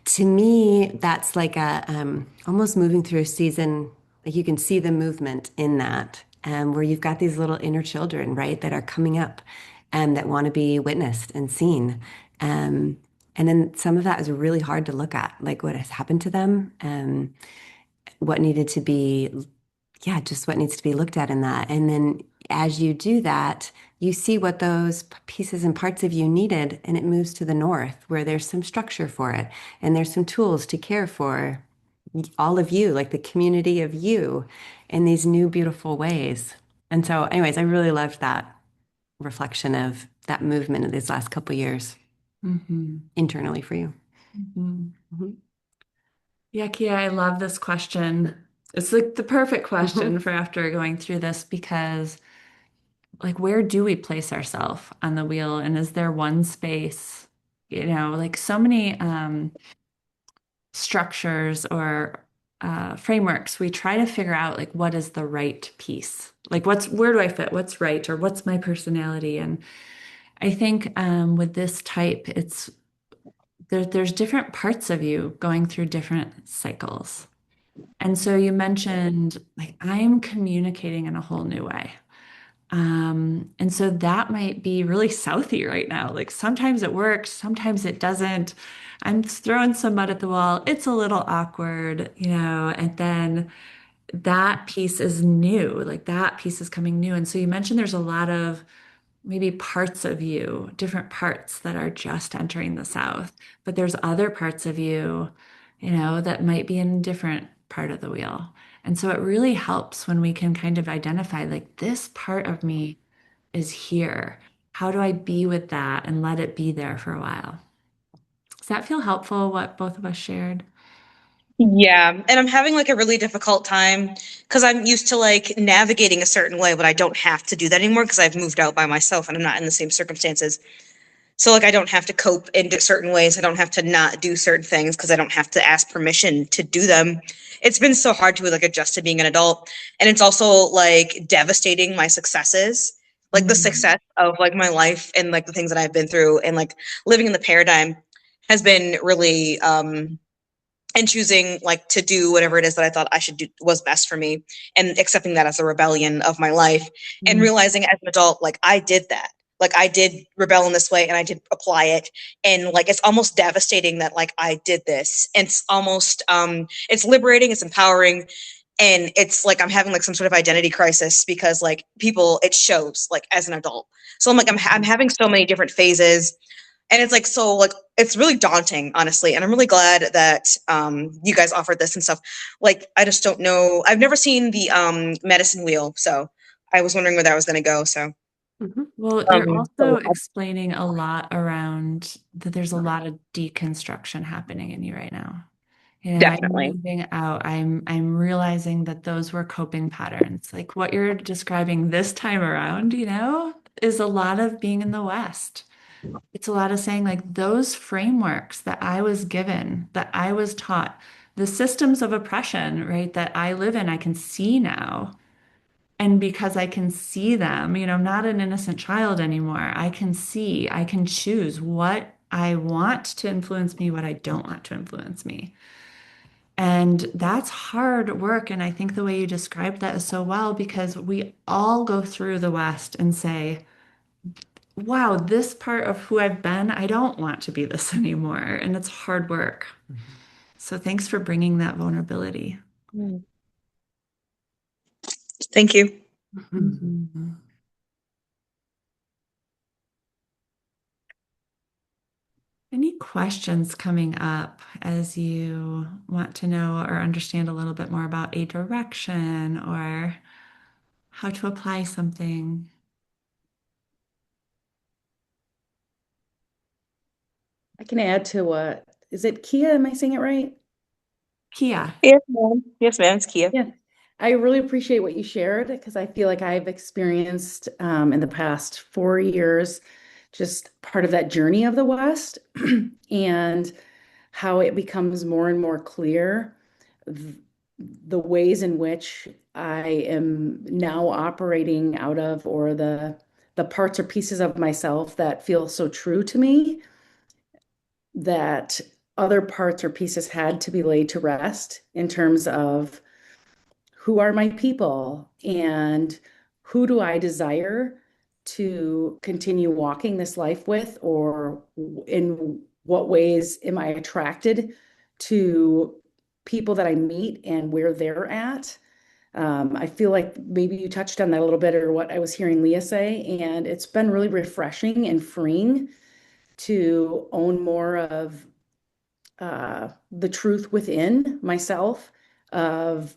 to me, that's like a almost moving through a season, like you can see the movement in that, where you've got these little inner children, right, that are coming up and that want to be witnessed and seen. Um, and then some of that is really hard to look at, like what has happened to them, what needed to be, yeah, just what needs to be looked at in that. And then as you do that, you see what those pieces and parts of you needed, and it moves to the north where there's some structure for it, and there's some tools to care for all of you, like the community of you, in these new beautiful ways. And so, anyways, I really loved that reflection of that movement of these last couple years Mm-hmm. internally for you. Mm-hmm. Mhm. Yeah, Kia, I love this question. It's like the perfect question Mhm. for after going through this because like where do we place ourselves on the wheel? And is there one space, like so many structures or frameworks, we try to figure out like what is the right piece? Like where do I fit? What's right? Or what's my personality? And I think with this type, there's different parts of you going through different cycles. And so you mentioned like I'm communicating in a whole new way. And so that might be really southy right now. Like sometimes it works, sometimes it doesn't. I'm throwing some mud at the wall. It's a little awkward, and then that piece is new, like that piece is coming new. And so you mentioned there's a lot of maybe parts of you, different parts that are just entering the South, but there's other parts of you, that might be in a different part of the wheel. And so it really helps when we can kind of identify like this part of me is here. How do I be with that and let it be there for a while? Does that feel helpful, what both of us shared? Yeah, and I'm having like a really difficult time because I'm used to like navigating a certain way, but I don't have to do that anymore because I've moved out by myself and I'm not in the same circumstances. So like I don't have to cope in certain ways. I don't have to not do certain things because I don't have to ask permission to do them. It's been so hard to like adjust to being an adult, and it's also like devastating my successes, like the Mhm. success of like my life and like the things that I've been through, and like living in the paradigm has been really and choosing like to do whatever it is that I thought I should do was best for me, and accepting that as a rebellion of my life, and Mhm. realizing as an adult like I did that, like I did rebel in this way and I did apply it, and like it's almost devastating that like I did this, and it's almost it's liberating, it's empowering, and it's like I'm having like some sort of identity crisis because like people it shows like as an adult. So I'm like I'm having so many different phases, and it's like so like it's really daunting, honestly, and I'm really glad that you guys offered this and stuff. Like I just don't know, I've never seen the medicine wheel, so I was wondering where that was going to go. So Mhm. Well, you're also so explaining a lot around that there's a lot of deconstruction happening in you right now. I'm definitely. moving out. I'm realizing that those were coping patterns. Like what you're describing this time around, is a lot of being in the West. It's a lot of saying like those frameworks that I was given, that I was taught, the systems of oppression, right, that I live in, I can see now. And because I can see them, I'm not an innocent child anymore. I can see, I can choose what I want to influence me, what I don't want to influence me. And that's hard work. And I think the way you described that is so well because we all go through the West and say, wow, this part of who I've been, I don't want to be this anymore. And it's hard work. So thanks for bringing that vulnerability. Mm. Thank you. Mhm. Mhm. Any questions coming up as you want to know or understand a little bit more about a direction or how to apply something? I can add to what is it Kia? Am I saying it right? Kia. Yes, ma'am. Yes, ma'am. It's Kia. Yeah. I really appreciate what you shared because I feel like I've experienced in the past 4 years just part of that journey of the West and how it becomes more and more clear th- the ways in which I am now operating out of or the parts or pieces of myself that feel so true to me that other parts or pieces had to be laid to rest in terms of who are my people and who do I desire to continue walking this life with, or in what ways am I attracted to people that I meet and where they're at. I feel like maybe you touched on that a little bit, or what I was hearing Leah say, and it's been really refreshing and freeing to own more of the truth within myself of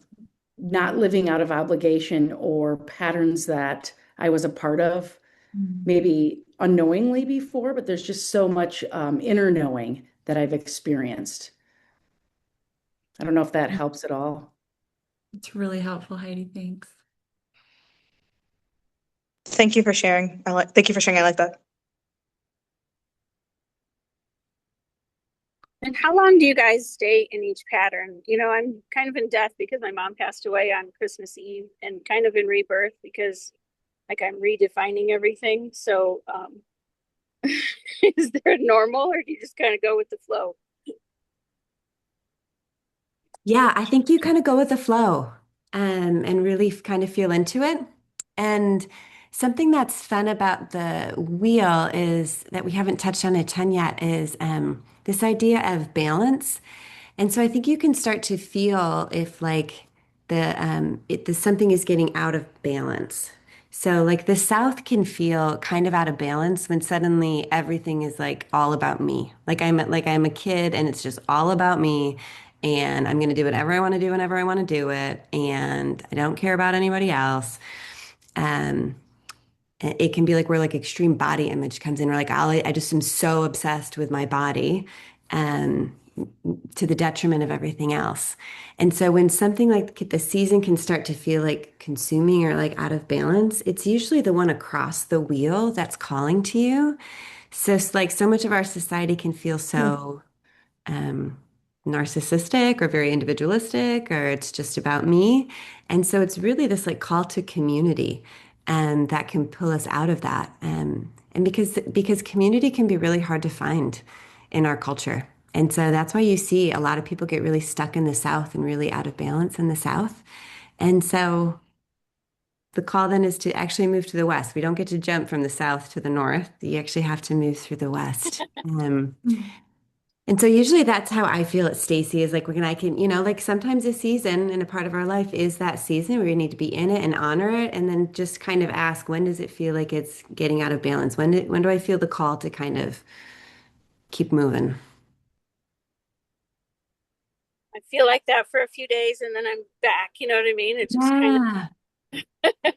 not living out of obligation or patterns that I was a part of, Mm. maybe unknowingly before, but there's just so much inner knowing that I've experienced. I don't know if that helps at all. It's really helpful, Heidi. Thanks. Thank you for sharing. Thank you for sharing. I like that. And how long do you guys stay in each pattern? You know, I'm kind of in death because my mom passed away on Christmas Eve, and kind of in rebirth because like I'm redefining everything. So, is there a normal, or do you just kind of go with the flow? Yeah, I think you kind of go with the flow, and really kind of feel into it. And something that's fun about the wheel is that we haven't touched on a ton yet is this idea of balance. And so I think you can start to feel if like the something is getting out of balance. So like the South can feel kind of out of balance when suddenly everything is like all about me. Like I'm a kid and it's just all about me, and I'm gonna do whatever I want to do whenever I want to do it, and I don't care about anybody else. Um, it can be like where like extreme body image comes in. Or like I just am so obsessed with my body, um, to the detriment of everything else. And so when something like the season can start to feel like consuming or like out of balance, it's usually the one across the wheel that's calling to you. So it's like so much of our society can feel so um, narcissistic or very individualistic, or it's just about me. And so it's really this like call to community, and that can pull us out of that. And because community can be really hard to find in our culture. And so that's why you see a lot of people get really stuck in the South and really out of balance in the South. And so the call then is to actually move to the West. We don't get to jump from the South to the North. You actually have to move through the West. And so usually that's how I feel at Stacy is like when I can, like sometimes a season and a part of our life is that season where we need to be in it and honor it, and then just kind of ask, when does it feel like it's getting out of balance? When do I feel the call to kind of keep moving? I feel like that for a few days and then I'm back. You know what I mean? It just kind of, Yeah,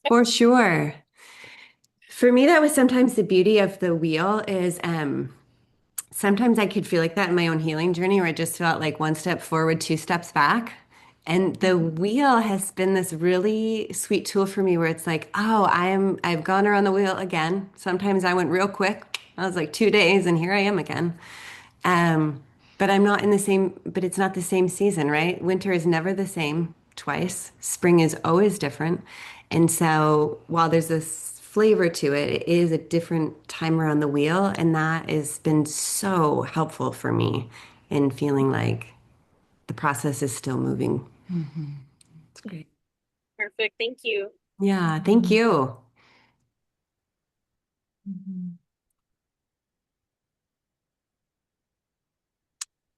for sure. For me, that was sometimes the beauty of the wheel is sometimes I could feel like that in my own healing journey where I just felt like one step forward, two steps back. And the wheel has been this really sweet tool for me where it's like, oh, I've gone around the wheel again. Sometimes I went real quick. I was like 2 days and here I am again. Um, but I'm not in the same, but it's not the same season, right? Winter is never the same twice. Spring is always different. And so while there's this flavor to it, it is a different time around the wheel. And that has been so helpful for me in feeling like the process is still moving. It's great. perfect. Thank you. Yeah, thank you. Mhm.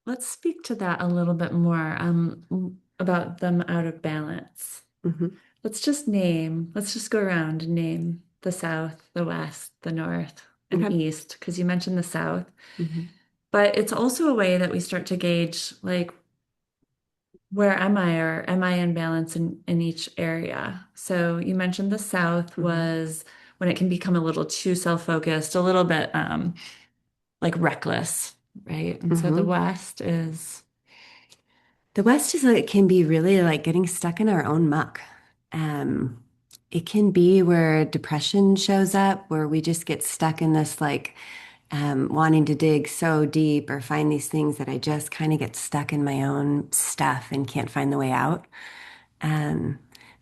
Let's speak to that a little bit more, about them out of balance. Mhm. Let's just go around and name the South, the West, the North, and Okay. East, because you mentioned the South. Mhm. But it's also a way that we start to gauge, like, where am I, or am I in balance in each area? So you mentioned the South Mhm. was when it can become a little too self-focused, a little bit like reckless, right? And so the Mhm. West is, The West is like can be really like getting stuck in our own muck. Um, it can be where depression shows up, where we just get stuck in this like wanting to dig so deep or find these things that I just kind of get stuck in my own stuff and can't find the way out. Um,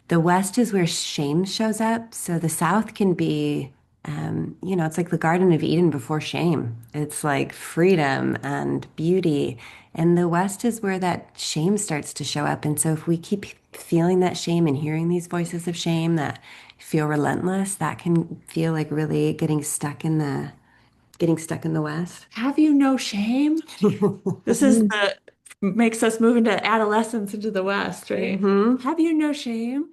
the West is where shame shows up. So the South can be, it's like the Garden of Eden before shame. It's like freedom and beauty. And the West is where that shame starts to show up. And so if we keep feeling that shame and hearing these voices of shame that feel relentless, that can feel like really getting stuck in the West. have you no shame? This is the makes us move into adolescence into the West, right? Hmm. Have you no shame?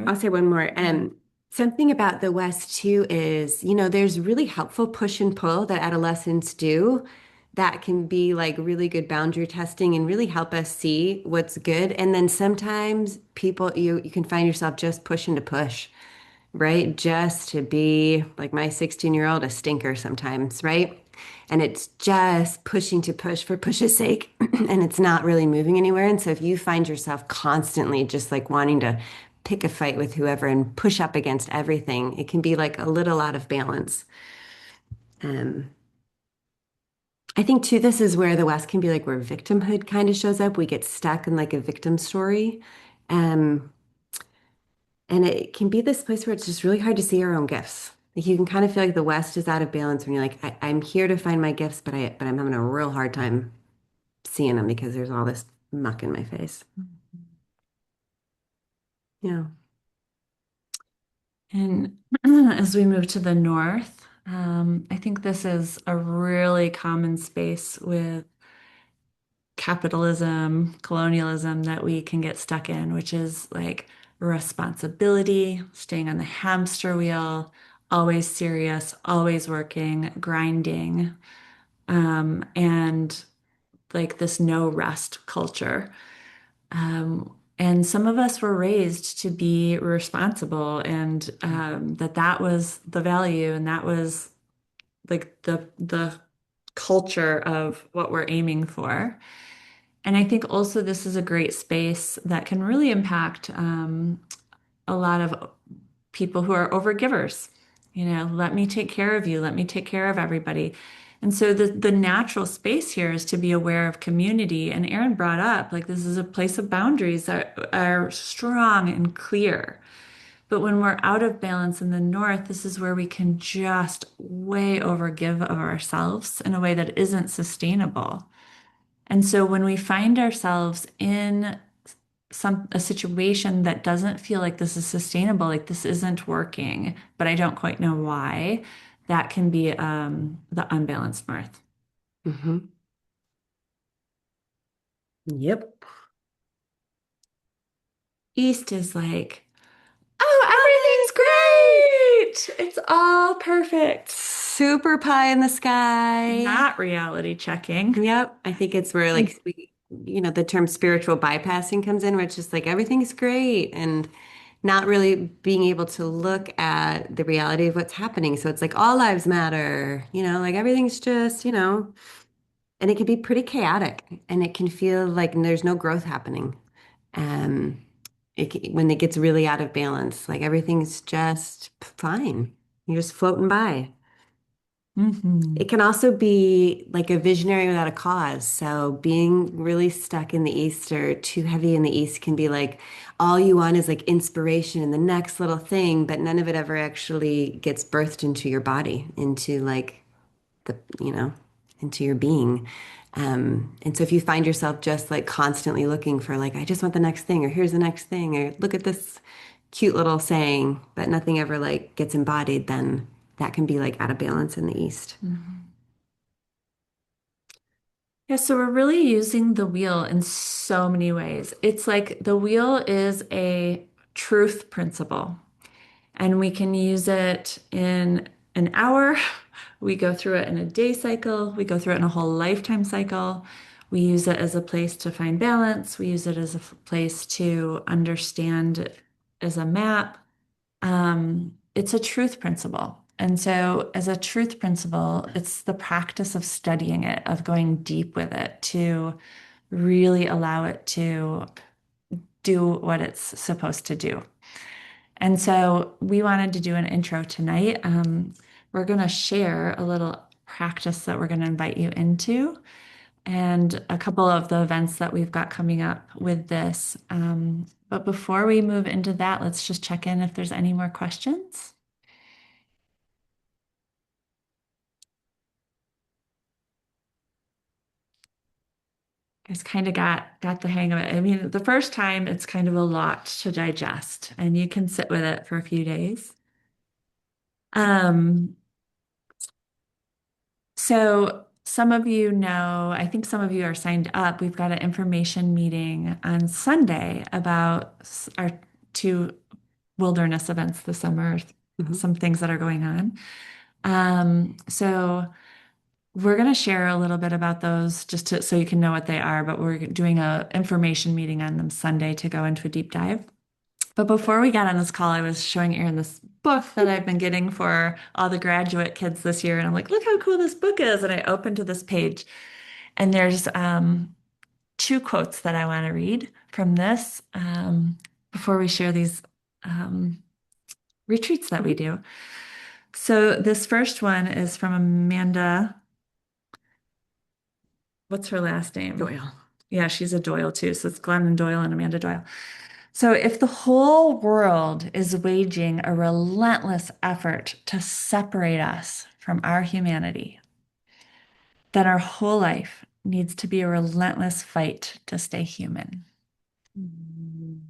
I'll say one more. Yeah. Something about the West too is, there's really helpful push and pull that adolescents do that can be like really good boundary testing and really help us see what's good. And then sometimes you can find yourself just pushing to push, right? Just to be like my 16-year-old, a stinker sometimes, right? And it's just pushing to push for push's sake, and it's not really moving anywhere. And so if you find yourself constantly just like wanting to pick a fight with whoever and push up against everything. It can be like a little out of balance. Um, I think too, this is where the West can be like where victimhood kind of shows up. We get stuck in like a victim story. Um, and it can be this place where it's just really hard to see our own gifts. Like you can kind of feel like the West is out of balance when you're like, I'm here to find my gifts, but I'm having a real hard time seeing them because there's all this muck in my face. Yeah. And as we move to the north, I think this is a really common space with capitalism, colonialism that we can get stuck in, which is like responsibility, staying on the hamster wheel, always serious, always working, grinding, and like this no rest culture. And some of us were raised to be responsible, and that was the value, and that was like the culture of what we're aiming for. And I think also this is a great space that can really impact a lot of people who are overgivers. Let me take care of you, let me take care of everybody. And so the natural space here is to be aware of community. And Erin brought up, like, this is a place of boundaries that are strong and clear. But when we're out of balance in the north, this is where we can just way overgive of ourselves in a way that isn't sustainable. And so when we find ourselves in a situation that doesn't feel like this is sustainable, like this isn't working, but I don't quite know why, that can be the unbalanced north. Hmm. Yep. East is like, oh, everything's great. It's all perfect. Super pie in the sky. Not reality checking. Yep. I think it's where like the term spiritual bypassing comes in, where it's just like everything's great and not really being able to look at the reality of what's happening. So it's like all lives matter, like everything's just, and it can be pretty chaotic and it can feel like there's no growth happening. Um, when it gets really out of balance, like everything's just fine. You're just floating by. Mhm. It can also be like a visionary without a cause. So being really stuck in the East or too heavy in the East can be like all you want is like inspiration and the next little thing, but none of it ever actually gets birthed into your body, into like the, into your being. And so if you find yourself just like constantly looking for like, I just want the next thing, or here's the next thing, or look at this cute little saying, but nothing ever like gets embodied, then that can be like out of balance in the East. Mhm. Yeah, so we're really using the wheel in so many ways. It's like the wheel is a truth principle, and we can use it in an hour. We go through it in a day cycle. We go through it in a whole lifetime cycle. We use it as a place to find balance. We use it as a place to understand as a map. It's a truth principle. And so, as a truth principle, it's the practice of studying it, of going deep with it to really allow it to do what it's supposed to do. And so, we wanted to do an intro tonight. We're going to share a little practice that we're going to invite you into and a couple of the events that we've got coming up with this. But before we move into that, let's just check in if there's any more questions. Guys kind of got the hang of it. I mean, the first time it's kind of a lot to digest, and you can sit with it for a few days. Um, so some of you know, I think some of you are signed up. We've got an information meeting on Sunday about our two wilderness events this summer, Mhm. some things that are going on. So we're going to share a little bit about those so you can know what they are, but we're doing a information meeting on them Sunday to go into a deep dive. But before we got on this call, I was showing Erin this book that I've been getting for all the graduate kids this year. And I'm like, look how cool this book is. And I opened to this page, and there's two quotes that I want to read from this before we share these retreats that we do. So this first one is from Amanda. What's her last name? Doyle. Yeah, she's a Doyle too. So it's Glennon Doyle and Amanda Doyle. So if the whole world is waging a relentless effort to separate us from our humanity, then our whole life needs to be a relentless fight to stay human.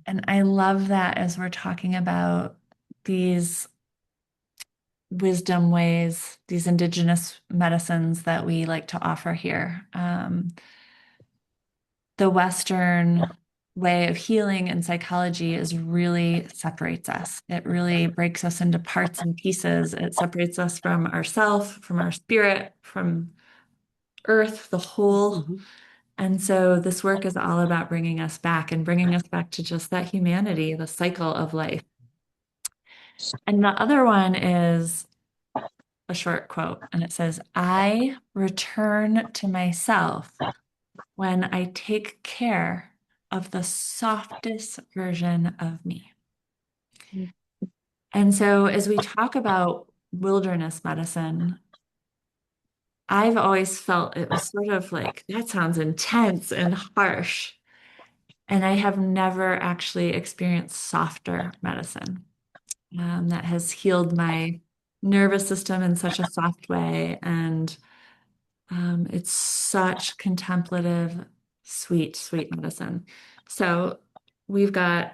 And I love that as we're talking about these wisdom ways, these indigenous medicines that we like to offer here. The Western way of healing and psychology is really separates us. It really breaks us into parts and pieces. It separates us from ourself, from our spirit, from earth, the whole. Mhm. And so this work is all about bringing us back and bringing us back to just that humanity, the cycle of life. And the other one is a short quote, and it says, I return to myself when I take care of the softest version of me. And so as we talk about wilderness medicine, I've always felt it was sort of like, that sounds intense and harsh. And I have never actually experienced softer medicine that has healed my nervous system in such a soft way. And it's such contemplative, sweet, sweet medicine. So we've got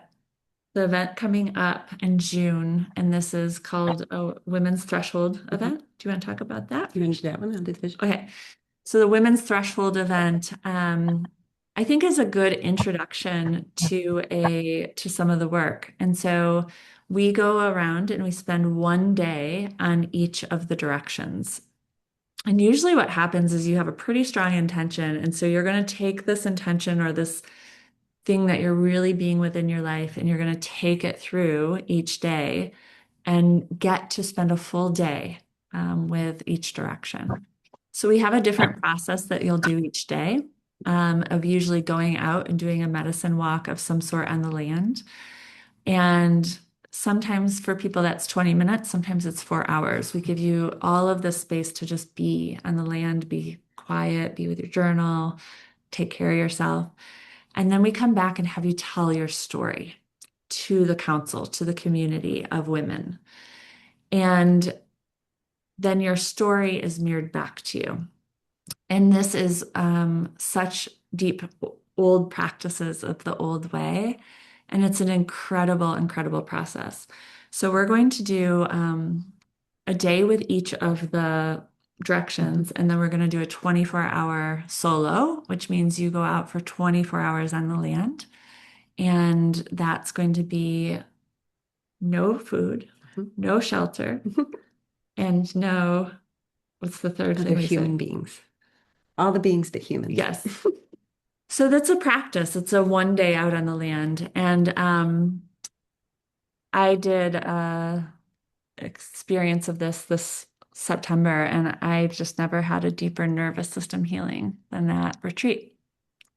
the event coming up in June, and this is called a Women's Threshold event. Do you want to talk about that? You want to do that one? I'll do the vision. Okay. So the Women's Threshold event, I think is a good introduction to some of the work. And so we go around and we spend one day on each of the directions. And usually what happens is you have a pretty strong intention. And so you're going to take this intention or this thing that you're really being within your life, and you're going to take it through each day and get to spend a full day with each direction. So we have a different process that you'll do each day of usually going out and doing a medicine walk of some sort on the land. And sometimes for people that's 20 minutes, sometimes it's 4 hours. We give you all of this space to just be on the land, be quiet, be with your journal, take care of yourself. And then we come back and have you tell your story to the council, to the community of women. And then your story is mirrored back to you. And this is such deep old practices of the old way. And it's an incredible, incredible process. So we're going to do a day with each of the directions, and then we're going to do a 24-hour solo, which means you go out for 24 hours on the land. And that's going to be no food, no shelter, and no, what's the third Other thing we human said? beings. All the beings but humans. Yes. So that's a practice. It's a one day out on the land. And I did a experience of this September, and I just never had a deeper nervous system healing than that retreat.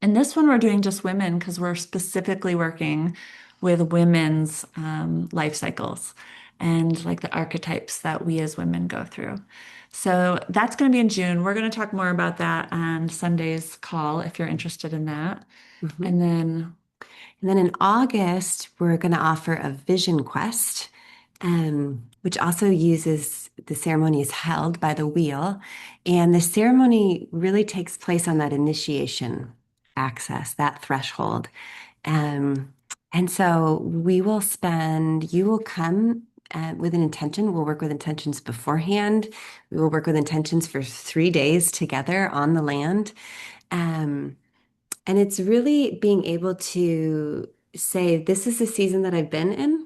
And this one we're doing just women because we're specifically working with women's life cycles and like the archetypes that we as women go through. So that's going to be in June. We're going to talk more about that on Sunday's call if you're interested in that. Mhm. And then And then in August, we're going to offer a vision quest, which also uses the ceremony is held by the wheel. And the ceremony really takes place on that initiation access, that threshold. And so we will spend, you will come with an intention. We'll work with intentions beforehand. We will work with intentions for 3 days together on the land. And it's really being able to say, this is the season that I've been in,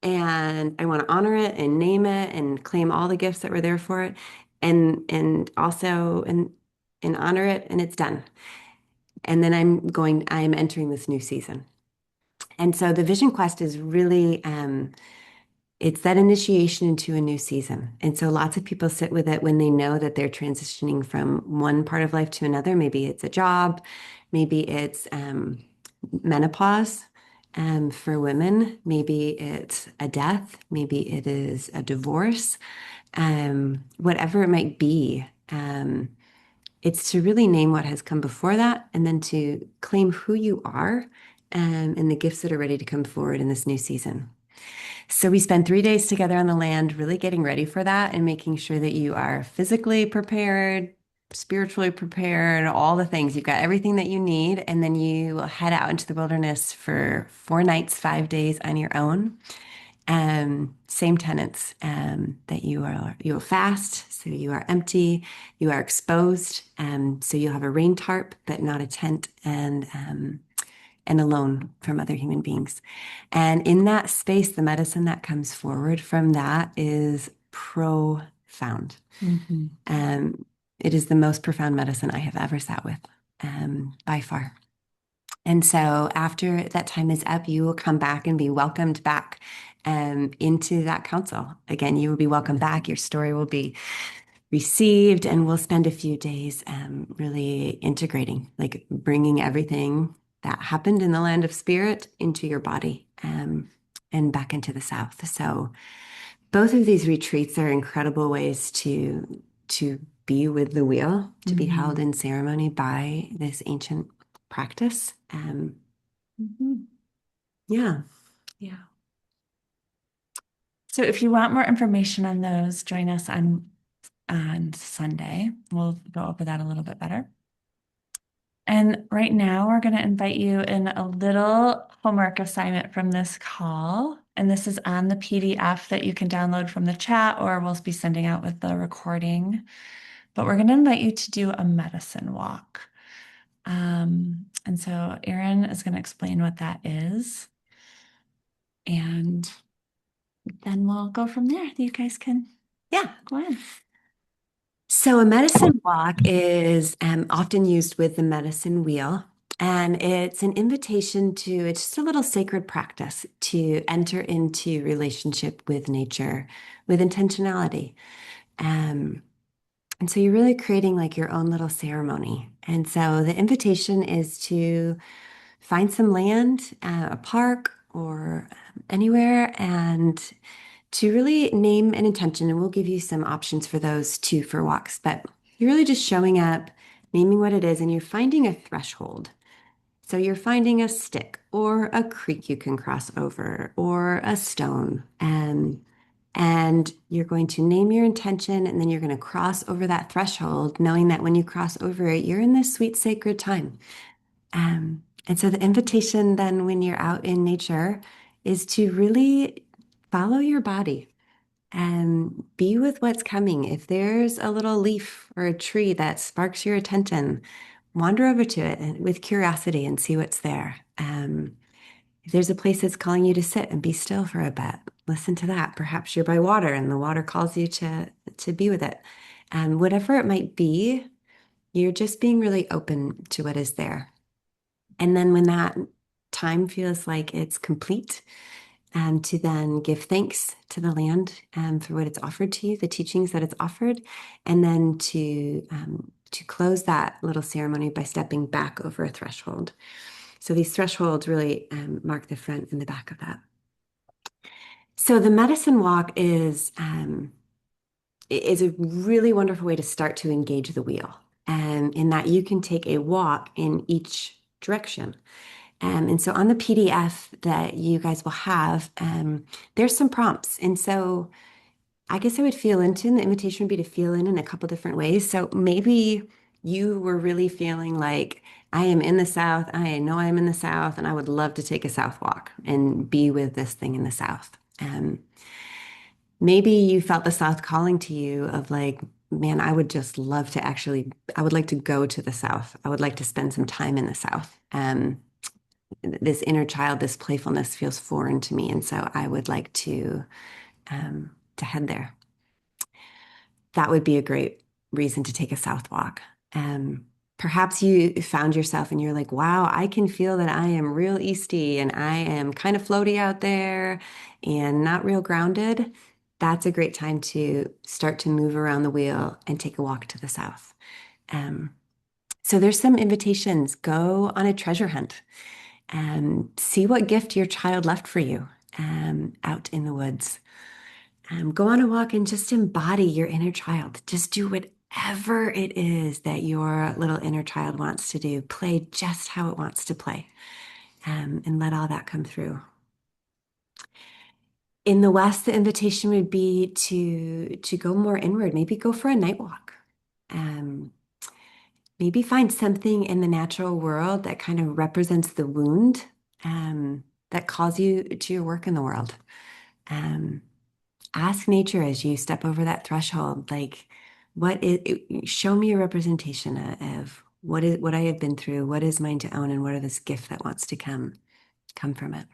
and I want to honor it and name it and claim all the gifts that were there for it, and also and honor it, and it's done. And then I'm entering this new season. And so the Vision Quest is really it's that initiation into a new season. And so lots of people sit with it when they know that they're transitioning from one part of life to another. Maybe it's a job, maybe it's menopause. For women, maybe it's a death, maybe it is a divorce, whatever it might be. It's to really name what has come before that and then to claim who you are and the gifts that are ready to come forward in this new season. So we spend 3 days together on the land, really getting ready for that and making sure that you are physically prepared, spiritually prepared, all the things. You've got everything that you need. And then you will head out into the wilderness for 4 nights, 5 days on your own. Same tenets, that you will fast, so you are empty, you are exposed, so you'll have a rain tarp, but not a tent, and alone from other human beings. And in that space, the medicine that comes forward from that is profound. It is the most profound medicine I have ever sat with, by far. And so after that time is up, you will come back and be welcomed back into that council. Again, you will be welcomed back. Your story will be received, and we'll spend a few days really integrating, like bringing everything that happened in the land of spirit into your body and back into the South. So both of these retreats are incredible ways to be with the wheel, to be held in ceremony by this ancient practice. Yeah. Yeah. So if you want more information on those, join us on Sunday. We'll go over that a little bit better. And right now, we're going to invite you in a little homework assignment from this call. And this is on the PDF that you can download from the chat, or we'll be sending out with the recording. But we're going to invite you to do a medicine walk. And so Erin is going to explain what that is. And then we'll go from there. You guys can, go ahead. So a medicine walk is often used with the medicine wheel, and it's an invitation to, it's just a little sacred practice to enter into relationship with nature with intentionality. And so you're really creating like your own little ceremony. And so the invitation is to find some land, a park or anywhere, and to really name an intention. And we'll give you some options for those too for walks, but you're really just showing up, naming what it is, and you're finding a threshold. So you're finding a stick or a creek you can cross over or a stone. And you're going to name your intention, and then you're going to cross over that threshold, knowing that when you cross over it, you're in this sweet sacred time. And so the invitation then when you're out in nature is to really follow your body and be with what's coming. If there's a little leaf or a tree that sparks your attention, wander over to it and with curiosity and see what's there. If there's a place that's calling you to sit and be still for a bit, listen to that. Perhaps you're by water and the water calls you to be with it. And whatever it might be, you're just being really open to what is there. And then when that time feels like it's complete, to then give thanks to the land for what it's offered to you, the teachings that it's offered, and then to close that little ceremony by stepping back over a threshold. So these thresholds really mark the front and the back of that. So the medicine walk is a really wonderful way to start to engage the wheel, in that you can take a walk in each direction. And so on the PDF that you guys will have, there's some prompts. And so I guess I would feel into, and the invitation would be to feel in a couple different ways. So maybe you were really feeling like, I am in the South, I know I'm in the South, and I would love to take a South walk and be with this thing in the South. Maybe you felt the South calling to you of like, man, I would just love to I would like to go to the South. I would like to spend some time in the South. This inner child, this playfulness feels foreign to me. And so I would like to head there. That would be a great reason to take a South walk. Perhaps you found yourself and you're like, wow, I can feel that I am real easty and I am kind of floaty out there and not real grounded. That's a great time to start to move around the wheel and take a walk to the South. So there's some invitations. Go on a treasure hunt. See what gift your child left for you out in the woods. Go on a walk and just embody your inner child. Just do whatever it is that your little inner child wants to do. Play just how it wants to play, and let all that come through. In the West, the invitation would be to go more inward. Maybe go for a night walk. Maybe find something in the natural world that kind of represents the wound that calls you to your work in the world. Ask nature as you step over that threshold, like, show me a representation of what I have been through, what is mine to own, and what are this gift that wants to come from it.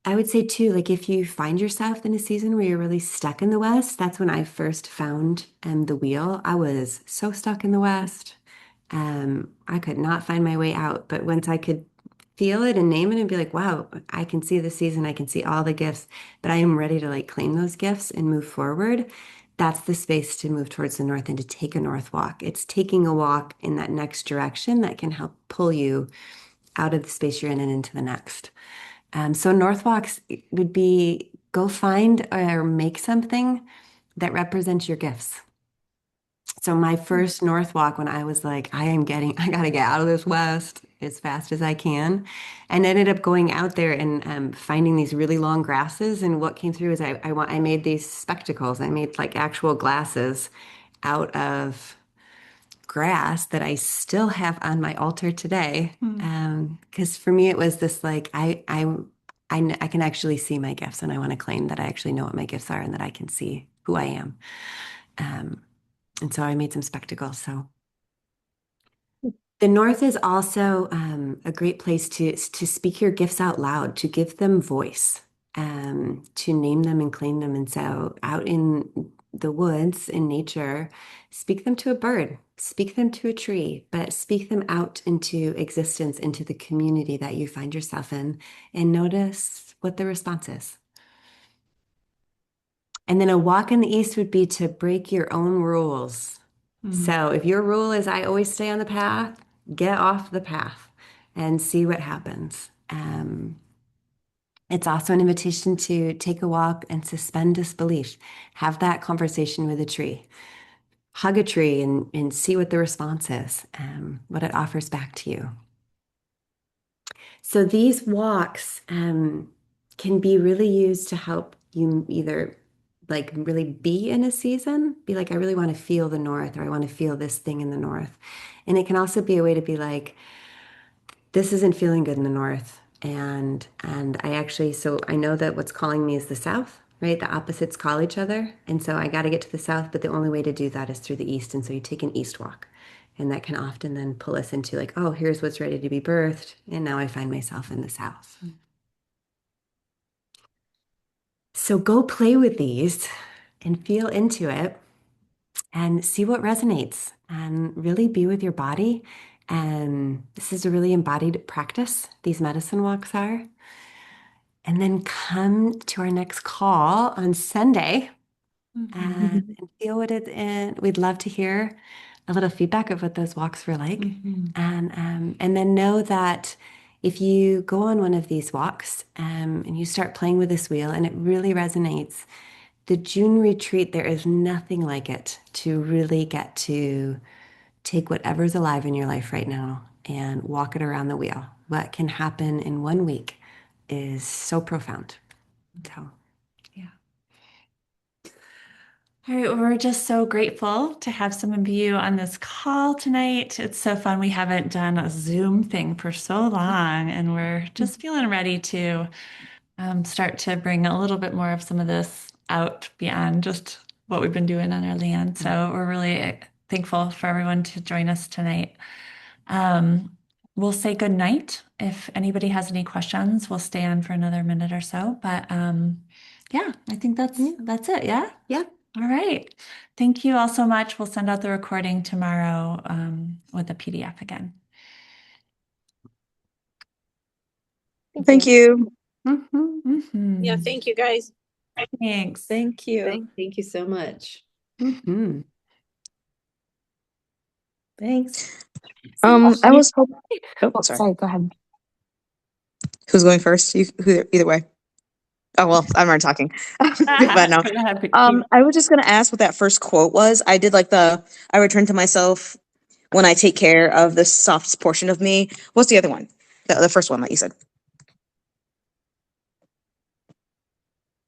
I would say too, like if you find yourself in a season where you're really stuck in the West, that's when I first found the wheel. I was so stuck in the West. I could not find my way out. But once I could feel it and name it and be like, wow, I can see the season, I can see all the gifts, but I am ready to like claim those gifts and move forward. That's the space to move towards the north and to take a north walk. It's taking a walk in that next direction that can help pull you out of the space you're in and into the next. So north walks would be go find or make something that represents your gifts. So my first north walk, when I was like, I got to get out of this West as fast as I can, and ended up going out there and finding these really long grasses. And what came through is I made these spectacles. I made like actual glasses out of grass that I still have on my altar today. Because for me, it was this like, I can actually see my gifts, and I want to claim that I actually know what my gifts are and that I can see who I am. And so I made some spectacles. So the North is also a great place to speak your gifts out loud, to give them voice, to name them and claim them. And so out in the woods, in nature, speak them to a bird, speak them to a tree, but speak them out into existence, into the community that you find yourself in, and notice what the response is. And then a walk in the East would be to break your own rules. So if your rule is I always stay on the path, get off the path and see what happens. It's also an invitation to take a walk and suspend disbelief. Have that conversation with a tree. Hug a tree and see what the response is, what it offers back to you. So these walks can be really used to help you either like really be in a season, be like, I really want to feel the North, or I want to feel this thing in the North. And it can also be a way to be like, this isn't feeling good in the North. And so I know that what's calling me is the South, right? The opposites call each other. And so I got to get to the South, but the only way to do that is through the East. And so you take an East walk. And that can often then pull us into like, oh, here's what's ready to be birthed. And now I find myself in the South. So go play with these and feel into it and see what resonates and really be with your body. And this is a really embodied practice, these medicine walks are. And then come to our next call on Sunday and feel what it's in. We'd love to hear a little feedback of what those walks were like. And then know that if you go on one of these walks and you start playing with this wheel and it really resonates, the June retreat, there is nothing like it to really get to take whatever's alive in your life right now and walk it around the wheel. What can happen in 1 week is so profound. So, yeah. All right, well, we're just so grateful to have some of you on this call tonight. It's so fun. We haven't done a Zoom thing for so long, and we're just feeling ready to start to bring a little bit more of some of this out beyond just what we've been doing on our land. So we're really thankful for everyone to join us tonight. We'll say good night. If anybody has any questions, we'll stay on for another minute or so. But yeah, I think that's it. Yeah. Yeah. All right. Thank you all so much. We'll send out the recording tomorrow with the PDF again. Thank you. Yeah, thank you guys. Thanks. Thank you. Thank you so much. Mm-hmm. Thanks. I was hoping. Oh, Oh, sorry. sorry, go ahead. Who's going first? Either way. Oh well, I'm already talking. Feel bad now. Go ahead, Christine. I was just gonna ask what that first quote was. I did like I return to myself when I take care of the soft portion of me. What's the other one? The first one that you said.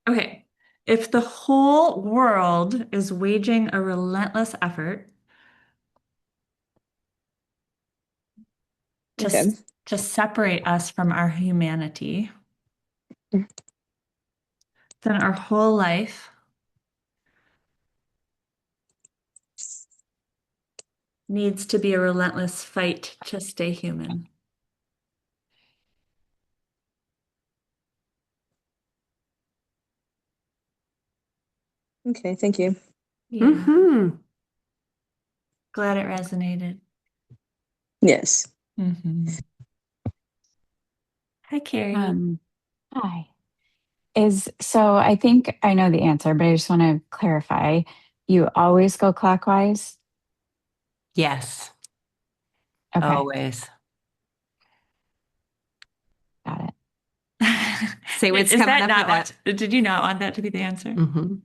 Okay. If the whole world is waging a relentless effort to, Okay. to separate us from our humanity, then our whole life needs to be a relentless fight to stay human. Okay, thank you. Yeah. Mm-hmm. Glad it resonated. Yes. Mhm. Hi, Carrie. Hi. So I think I know the answer, but I just want to clarify. You always go clockwise? Yes, Okay, always. got it. Say what's Is coming that up not with that. did you not want that to be the answer? Mm-hmm.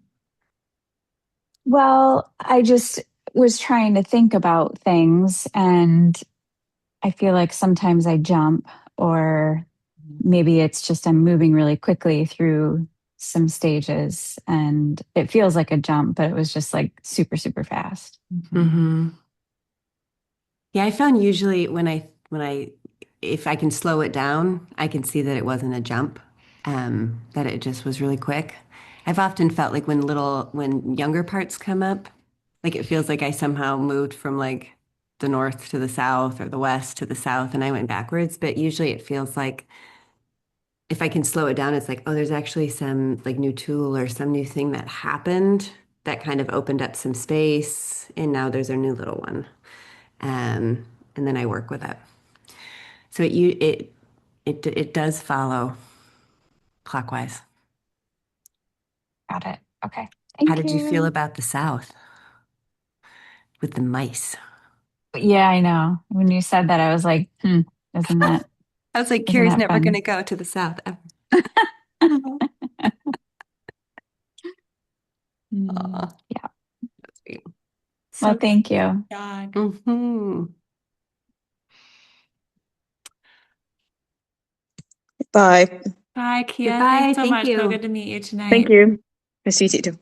Well, I just was trying to think about things, and I feel like sometimes I jump, or maybe it's just I'm moving really quickly through some stages, and it feels like a jump, but it was just like super, super fast. Mm-hmm. Yeah, I found usually when I if I can slow it down, I can see that it wasn't a jump, that it just was really quick. I've often felt like when younger parts come up, like it feels like I somehow moved from like the north to the south or the west to the south and I went backwards, but usually it feels like if I can slow it down, it's like, oh, there's actually some like new tool or some new thing that happened that kind of opened up some space, and now there's a new little one. And then I work with it. So it does follow clockwise. Got it. Okay. How Thank did you feel you. about the South with the mice? Yeah, I know. When you said that, I was like, isn't that I was like, isn't Carrie's that never going fun? to go to the South ever. Mm. Aw, Yeah. that's sweet. Well, So thank you. dog. Mm-hmm. Bye. Bye, Kia. Goodbye. Thanks so Thank much. So you. good to meet you Thank tonight. you. Nice to meet you too.